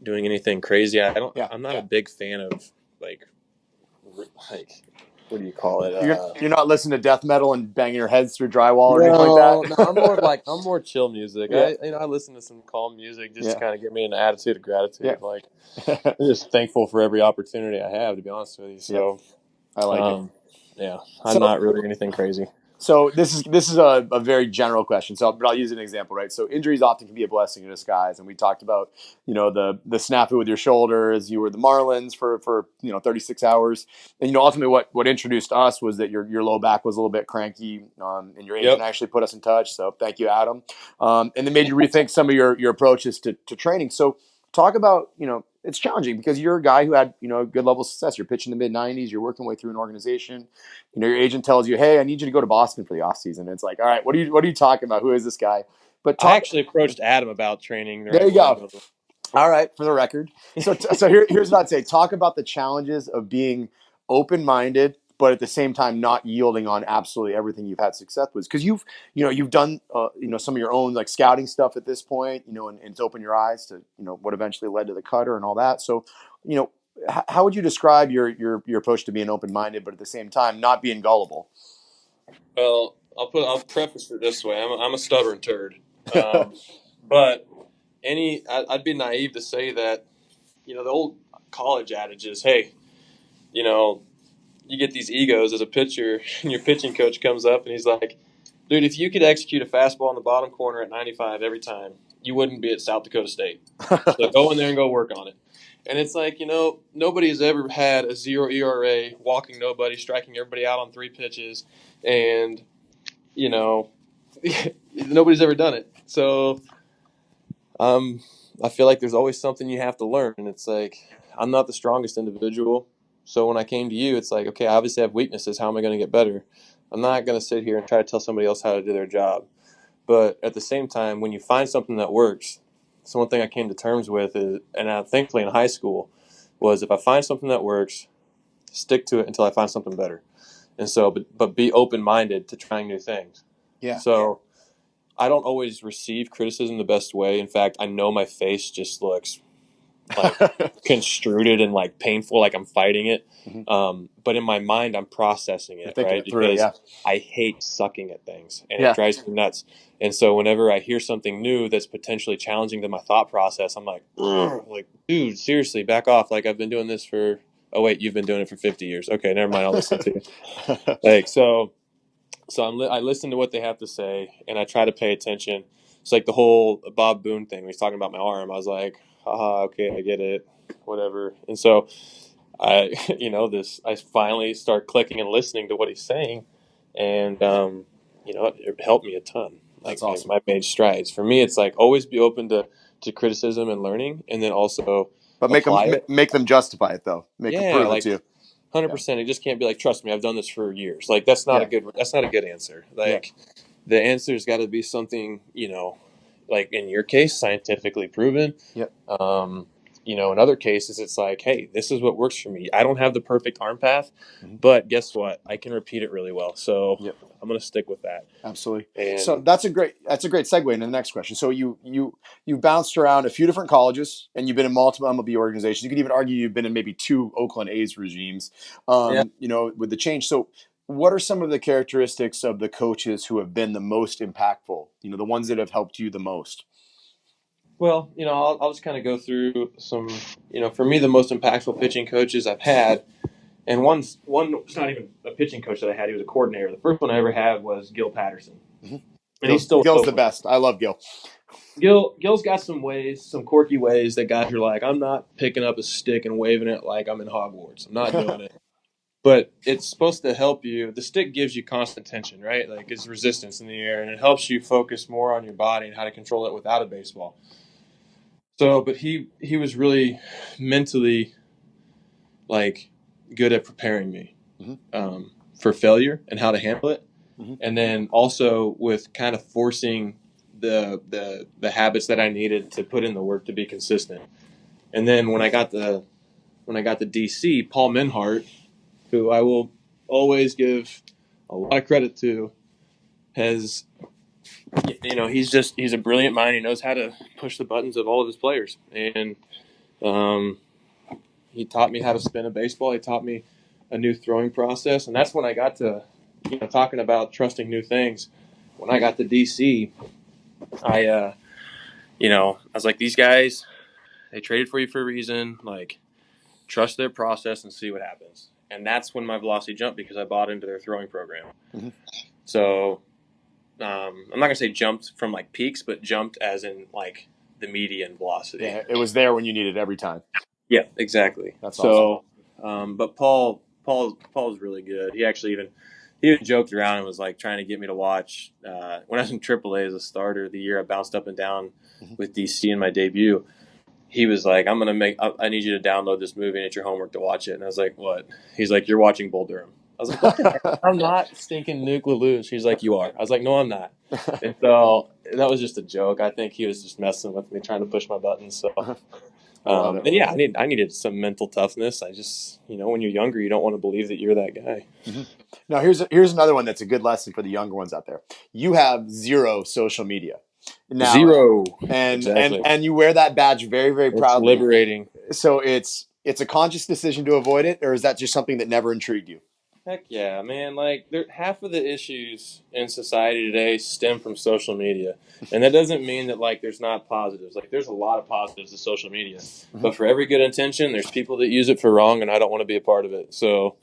Speaker 3: doing anything crazy. I'm not a big fan of like what do you call it?
Speaker 4: You're not listening to death metal and banging your heads through drywall or anything like that?
Speaker 3: No, I'm more chill music.
Speaker 4: Yeah.
Speaker 3: I listen to some calm music just to kind of get me in an attitude of gratitude. Yeah. Like, I'm just thankful for every opportunity I have, to be honest with you. So,
Speaker 4: I like it.
Speaker 3: Yeah, I'm not really anything crazy.
Speaker 4: So this is a very general question. But I'll use an example, right? So injuries often can be a blessing in disguise, and we talked about the snafu with your shoulder as you were the Marlins for 36 hours, and ultimately what introduced us was that your low back was a little bit cranky, and your agent actually put us in touch. So thank you, Adam, and then made you rethink some of your approaches to training. So talk about it's challenging because you're a guy who had a good level of success. You're pitching the mid-90s. You're working way through an organization. Your agent tells you, "Hey, I need you to go to Boston for the off season." It's like, all right, what are you talking about? Who is this guy? But
Speaker 3: I actually approached Adam about training.
Speaker 4: There you go. All right, for the record. So here's what I'd say. Talk about the challenges of being open-minded, but at the same time not yielding on absolutely everything you've had success with. Because you've done some of your own like scouting stuff at this point, and it's opened your eyes to what eventually led to the cutter and all that. So how would you describe your approach to being open-minded, but at the same time not being gullible?
Speaker 3: Well, I'll preface it this way: I'm a stubborn turd, but I'd be naive to say that the old college adage is, hey, you get these egos as a pitcher, and your pitching coach comes up and he's like, dude, if you could execute a fastball in the bottom corner at 95 every time, you wouldn't be at South Dakota State. So go in there and go work on it. And it's like, nobody has ever had a 0 ERA, walking nobody, striking everybody out on 3 pitches, and, nobody's ever done it. So I feel like there's always something you have to learn. And it's like, I'm not the strongest individual. So when I came to you, it's like, okay, I obviously have weaknesses. How am I going to get better? I'm not going to sit here and try to tell somebody else how to do their job. But at the same time, when you find something that works, so one thing I came to terms with is, and thankfully in high school, was if I find something that works, stick to it until I find something better. And so, but be open-minded to trying new things.
Speaker 4: Yeah.
Speaker 3: So I don't always receive criticism the best way. In fact, I know my face just looks like construed and like painful, like I'm fighting it. Mm-hmm. But in my mind, I'm processing it, right? Because I hate sucking at things, and it drives me nuts. And so whenever I hear something new that's potentially challenging to my thought process, I'm like, dude, seriously, back off. Like, I've been doing this for, oh wait, you've been doing it for 50 years. Okay, never mind. I'll listen to you. Like, so I listen to what they have to say, and I try to pay attention. It's like the whole Bob Boone thing. When he's talking about my arm, I was like, haha, okay, I get it, whatever. And so I finally start clicking and listening to what he's saying, and it helped me a ton.
Speaker 4: That's awesome.
Speaker 3: I made strides. For me, it's like always be open to criticism and learning, and then also
Speaker 4: make them justify it though. Make them prove it to you.
Speaker 3: 100%. It just can't be like, trust me, I've done this for years. Like that's not a good answer. Like the answer's got to be something, like in your case, scientifically proven.
Speaker 4: Yep.
Speaker 3: You know, in other cases, it's like, hey, this is what works for me. I don't have the perfect arm path,
Speaker 4: Mhm.
Speaker 3: but guess what? I can repeat it really well. So
Speaker 4: Yep.
Speaker 3: I'm going to stick with that.
Speaker 4: Absolutely. So
Speaker 3: And
Speaker 4: that's a great segue into the next question. So you bounced around a few different colleges and you've been in multiple MLB organizations. You could even argue you've been in maybe 2 Oakland A's regimes.
Speaker 3: yeah,
Speaker 4: You know, with the change. So what are some of the characteristics of the coaches who have been the most impactful? You know, the ones that have helped you the most.
Speaker 3: well, you know, I'll just kind of go through some, you know, for me, the most impactful pitching coaches I've had. And it's not even a pitching coach that I had. He was a coordinator. The first one I ever had was Gil Patterson.
Speaker 4: Mm-hmm.
Speaker 3: And he's still with
Speaker 4: Gil's the
Speaker 3: Oakland.
Speaker 4: best. I love Gil.
Speaker 3: Gil's got some ways, some quirky ways that guys are like, I'm not picking up a stick and waving it like I'm in Hogwarts. I'm not doing it. But it's supposed to help you. The stick gives you constant tension, right? Like it's resistance in the air, and it helps you focus more on your body and how to control it without a baseball. So, but he was really mentally like good at preparing me for failure and how to handle it, and then also with kind of forcing the habits that I needed to put in the work to be consistent. And then when I got the DC, Paul Menhart, who I will always give a lot of credit to, has, you know, he's a brilliant mind. He knows how to push the buttons of all of his players, and he taught me how to spin a baseball. He taught me a new throwing process, and that's when I got to, you know, talking about trusting new things. When I got to DC, you know, I was like, these guys, they traded for you for a reason. Like, trust their process and see what happens. And that's when my velocity jumped because I bought into their throwing program.
Speaker 4: Mm-hmm.
Speaker 3: So I'm not gonna say jumped from like peaks, but jumped as in like the median velocity.
Speaker 4: Yeah, it was there when you needed it every time.
Speaker 3: Yeah, exactly.
Speaker 4: That's
Speaker 3: so awesome. But Paul's really good. He even joked around and was like trying to get me to watch when I was in AAA as a starter. The year I bounced up and down with DC in my debut, he was like, I need you to download this movie and it's your homework to watch it. And I was like, what? He's like, you're watching Bull Durham. I was like, what the heck? I'm not stinking Nuke Lelouch. He's like, you are. I was like, no, I'm not. And so that was just a joke. I think he was just messing with me, trying to push my buttons. So, and yeah, I needed some mental toughness. I just, you know, when you're younger, you don't want to believe that you're that guy.
Speaker 4: Mm-hmm. Now, here's another one that's a good lesson for the younger ones out there. You have 0 social media. Now,
Speaker 3: 0.
Speaker 4: And
Speaker 3: exactly.
Speaker 4: and you wear that badge very, very proudly.
Speaker 3: It's liberating.
Speaker 4: So it's a conscious decision to avoid it, or is that just something that never intrigued you?
Speaker 3: Heck yeah, man. Like, half of the issues in society today stem from social media. And that doesn't mean that, like, there's not positives. Like, there's a lot of positives to social media. Mm-hmm. But for every good intention, there's people that use it for wrong, and I don't want to be a part of it. So,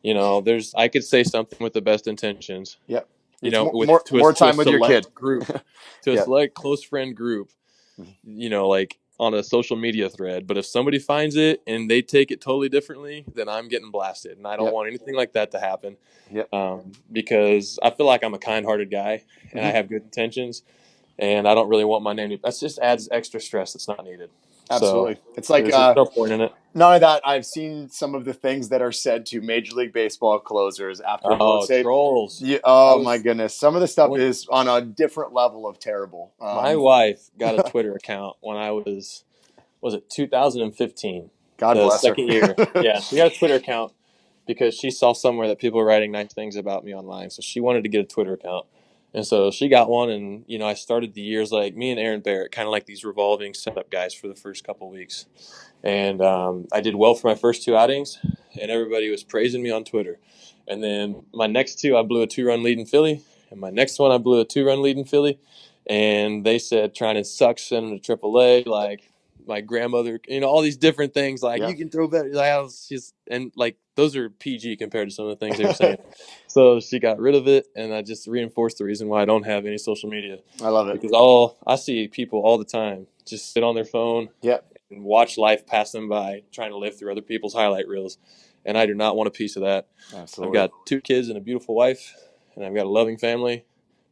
Speaker 3: you know, I could say something with the best intentions.
Speaker 4: Yep.
Speaker 3: You know,
Speaker 4: more time with your kid.
Speaker 3: Group, to a select close friend group, you know, like on a social media thread. But if somebody finds it and they take it totally differently, then I'm getting blasted. And I don't want anything like that to happen. Because I feel like I'm a kind-hearted guy and I have good intentions. And I don't really want my name to – that just adds extra stress that's not needed.
Speaker 4: Absolutely.
Speaker 3: So,
Speaker 4: it's like
Speaker 3: there's no point in it.
Speaker 4: Not only that, I've seen some of the things that are said to Major League Baseball closers after a blown save.
Speaker 3: Trolls.
Speaker 4: My goodness. Some of the stuff is on a different level of terrible.
Speaker 3: My wife got a Twitter account when I was it 2015?
Speaker 4: God bless her.
Speaker 3: Second year. Yeah, she got a Twitter account because she saw somewhere that people were writing nice things about me online. So she wanted to get a Twitter account. And so she got one, and, you know, I started the years like me and Aaron Barrett, kind of like these revolving setup guys for the first couple of weeks. And I did well for my first 2 outings, and everybody was praising me on Twitter. And then my next 2, I blew a 2-run lead in Philly, and my next one, I blew a 2-run lead in Philly. And they said, Treinen sucks, send him to AAA, like my grandmother, you know, all these different things, like you can throw better. Like, and like those are PG compared to some of the things they were saying. So she got rid of it, and I just reinforced the reason why I don't have any social media.
Speaker 4: I love it.
Speaker 3: Because I see people all the time just sit on their phone and watch life pass them by, trying to live through other people's highlight reels. And I do not want a piece of that.
Speaker 4: Absolutely.
Speaker 3: I've got 2 kids and a beautiful wife, and I've got a loving family.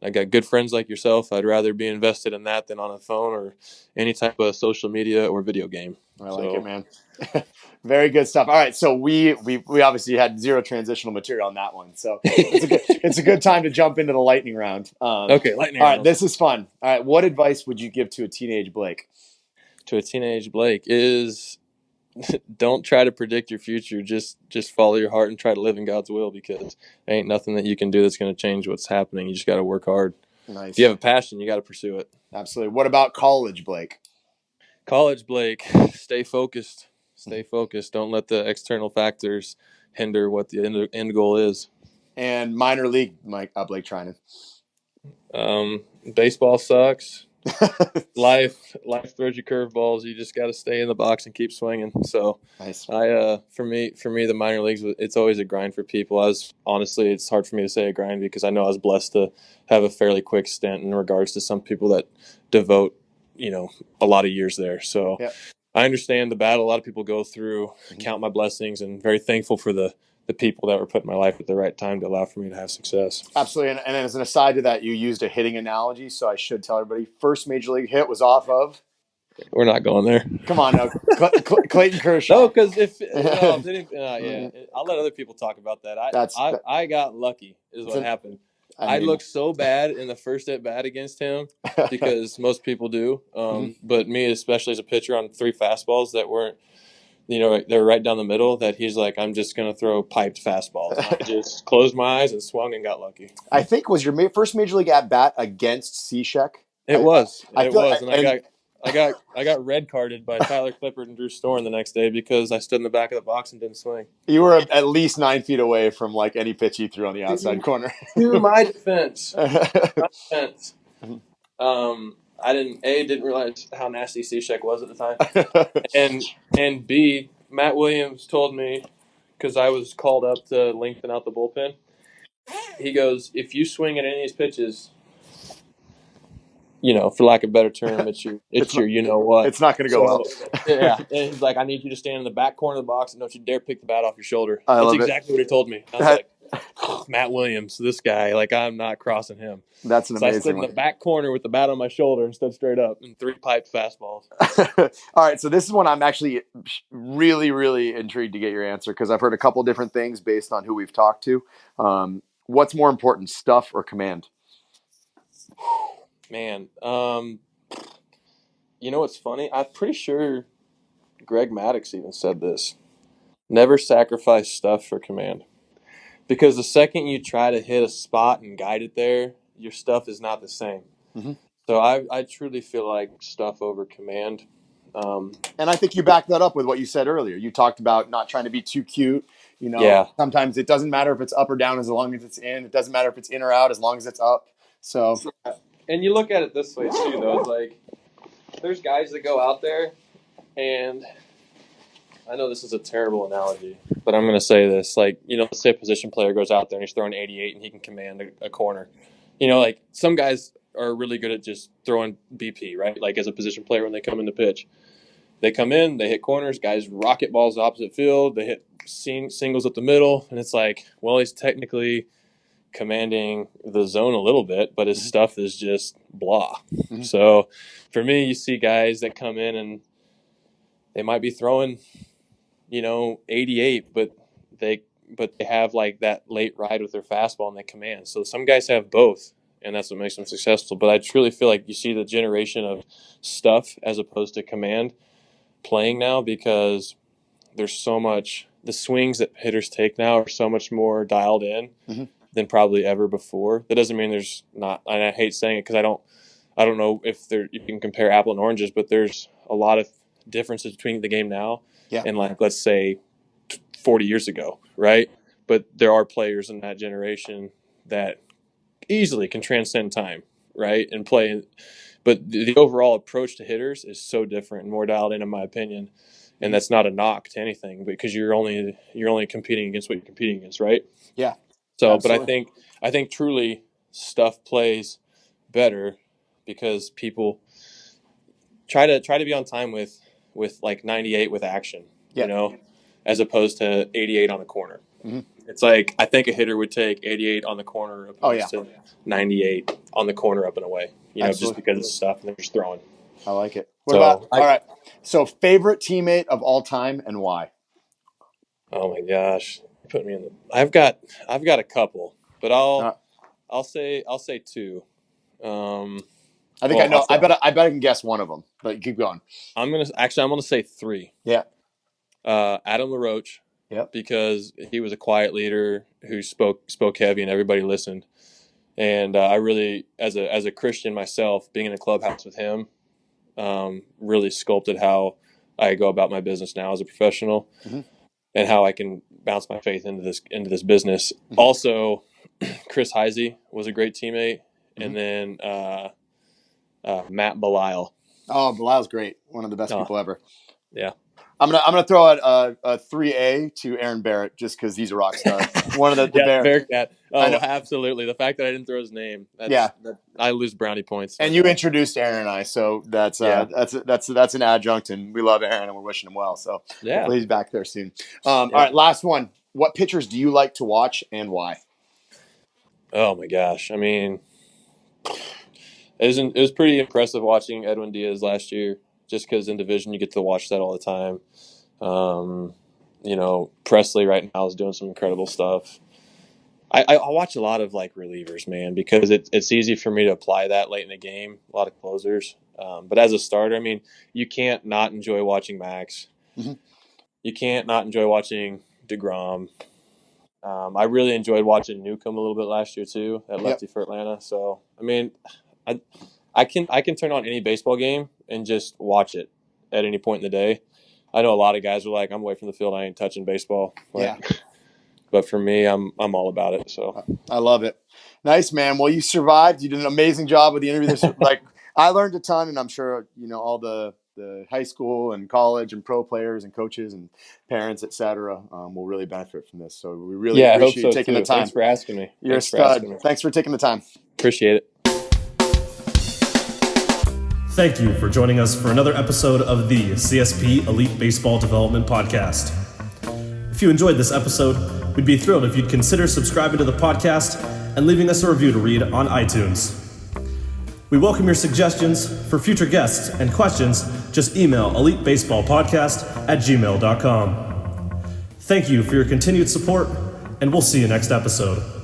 Speaker 3: I got good friends like yourself. I'd rather be invested in that than on a phone or any type of social media or video game.
Speaker 4: I like it, man. Very good stuff. All right, so we obviously had zero transitional material on that one, so it's a good time to jump into the lightning round.
Speaker 3: Okay, lightning
Speaker 4: all
Speaker 3: round.
Speaker 4: right, this is fun. All right, what advice would you give to a teenage Blake?
Speaker 3: To a teenage Blake is don't try to predict your future. Just follow your heart and try to live in God's will, because there ain't nothing that you can do that's going to change what's happening. You just got to work hard.
Speaker 4: Nice.
Speaker 3: If you have a passion, you got to pursue it.
Speaker 4: Absolutely. What about college, Blake?
Speaker 3: College Blake, stay focused. Stay focused. Don't let the external factors hinder what the end goal is.
Speaker 4: And minor league, Blake Treinen.
Speaker 3: Baseball sucks. Life throws you curveballs. You just got to stay in the box and keep swinging. So,
Speaker 4: nice.
Speaker 3: For me, the minor leagues, it's always a grind for people. Honestly, it's hard for me to say a grind because I know I was blessed to have a fairly quick stint in regards to some people that devote, a lot of years there. So,
Speaker 4: yep.
Speaker 3: I understand the battle a lot of people go through. Count my blessings, and very thankful for the people that were put in my life at the right time to allow for me to have success.
Speaker 4: Absolutely. And as an aside to that, you used a hitting analogy, so I should tell everybody, first major league hit was off of?
Speaker 3: We're not going there.
Speaker 4: Come on, no. Clayton Kershaw.
Speaker 3: No, because I'll let other people talk about that. I got lucky is what happened. I looked so bad in the first at bat against him because most people do. But me, especially as a pitcher, on 3 fastballs that weren't, they're right down the middle, that he's like, I'm just going to throw piped fastballs. And I just closed my eyes and swung and got lucky.
Speaker 4: I think was your first major league at bat against Cishek?
Speaker 3: It was. And I got red carded by Tyler Clippard and Drew Storm the next day because I stood in the back of the box and didn't swing.
Speaker 4: You were at least 9 feet away from any pitch he threw on the outside corner.
Speaker 3: To my defense. I didn't realize how nasty Cishek was at the time, and B, Matt Williams told me, because I was called up to lengthen out the bullpen. He goes, if you swing at any of these pitches, for lack of a better term, it's your what.
Speaker 4: It's not going to go well.
Speaker 3: Yeah, and he's like, I need you to stand in the back corner of the box and don't you dare pick the bat off your shoulder.
Speaker 4: That's
Speaker 3: exactly what he told me. I was like, Matt Williams, this guy, I'm not crossing him.
Speaker 4: That's an amazing
Speaker 3: I stood in the back corner with the bat on my shoulder and stood straight up and 3 piped fastballs.
Speaker 4: All right, so this is one I'm actually really, really intrigued to get your answer, because I've heard a couple different things based on who we've talked to. What's more important, stuff or command?
Speaker 3: Man, what's funny? I'm pretty sure Greg Maddux even said this. Never sacrifice stuff for command. Because the second you try to hit a spot and guide it there, your stuff is not the same.
Speaker 4: Mm-hmm.
Speaker 3: So I truly feel like stuff over command.
Speaker 4: And I think you backed that up with what you said earlier. You talked about not trying to be too cute. Sometimes it doesn't matter if it's up or down as long as it's in. It doesn't matter if it's in or out as long as it's up. So,
Speaker 3: and you look at it this way too, though. It's like there's guys that go out there, and I know this is a terrible analogy, but I'm going to say this. Let's say a position player goes out there and he's throwing 88 and he can command a corner. Some guys are really good at just throwing BP, right? As a position player when they come in to pitch. They come in, they hit corners, guys rocket balls opposite field, they hit singles up the middle, and it's like, well, he's technically commanding the zone a little bit, but his stuff is just blah. Mm-hmm. So for me, you see guys that come in and they might be throwing 88, but they have that late ride with their fastball and they command. So some guys have both, and that's what makes them successful. But I truly feel like you see the generation of stuff as opposed to command playing now, because there's so much, the swings that hitters take now are so much more dialed in than probably ever before. That doesn't mean there's not, and I hate saying it because I don't know if you can compare apple and oranges, but there's a lot of differences between the game now and let's say 40 years ago, right? But there are players in that generation that easily can transcend time, right, and play. But the overall approach to hitters is so different and more dialed in my opinion. And that's not a knock to anything, because you're only competing against what you're competing against, right?
Speaker 4: Yeah.
Speaker 3: So,
Speaker 4: absolutely.
Speaker 3: But I think truly stuff plays better because people try to be on time with 98 with action, as opposed to 88 on a corner. Mm-hmm. It's like I think a hitter would take 88 on the corner opposed to 98 on the corner up and away. Just because it's stuff and they're just throwing.
Speaker 4: I like it. All right. So favorite teammate of all time and why?
Speaker 3: Oh my gosh. Put me in the I've got a couple, but I'll say two.
Speaker 4: I think I know. I bet I can guess one of them, but keep going.
Speaker 3: I'm gonna say three.
Speaker 4: Yeah.
Speaker 3: Adam LaRoche.
Speaker 4: Yep.
Speaker 3: Because he was a quiet leader who spoke heavy and everybody listened. And I really, as a Christian myself, being in a clubhouse with him, really sculpted how I go about my business now as a professional, and how I can bounce my faith into this business. Mm-hmm. Also, Chris Heisey was a great teammate, and then Matt Belisle.
Speaker 4: Oh, Belisle's great. One of the best people ever.
Speaker 3: Yeah.
Speaker 4: I'm gonna throw out a 3A to Aaron Barrett just because he's a rock star. One of the
Speaker 3: Bearcat. Oh, absolutely. The fact that I didn't throw his name. I lose brownie points.
Speaker 4: And you introduced Aaron and I, so that's an adjunct, and we love Aaron and we're wishing him well. So hopefully he's back there soon. All right, last one. What pitchers do you like to watch and why?
Speaker 3: Oh my gosh! I mean, it was pretty impressive watching Edwin Diaz last year. Just because in division you get to watch that all the time. Presley right now is doing some incredible stuff. I watch a lot of like relievers, man, because it's easy for me to apply that late in the game. A lot of closers, but as a starter, I mean, you can't not enjoy watching Max. Mm-hmm. You can't not enjoy watching DeGrom. I really enjoyed watching Newcomb a little bit last year too, at lefty for Atlanta. So I mean, I can turn on any baseball game and just watch it at any point in the day. I know a lot of guys are like, I'm away from the field, I ain't touching baseball. But for me, I'm all about it. So
Speaker 4: I love it. Nice, man. Well, you survived. You did an amazing job with the interview. I learned a ton, and I'm sure all the high school and college and pro players and coaches and parents, etc., will really benefit from this. So we really appreciate you taking the time.
Speaker 3: Thanks for asking me.
Speaker 4: You're a stud. Thanks for taking the time.
Speaker 3: Appreciate it.
Speaker 1: Thank you for joining us for another episode of the CSP Elite Baseball Development Podcast. If you enjoyed this episode, we'd be thrilled if you'd consider subscribing to the podcast and leaving us a review to read on iTunes. We welcome your suggestions for future guests and questions. Just email elitebaseballpodcast@gmail.com. Thank you for your continued support, and we'll see you next episode.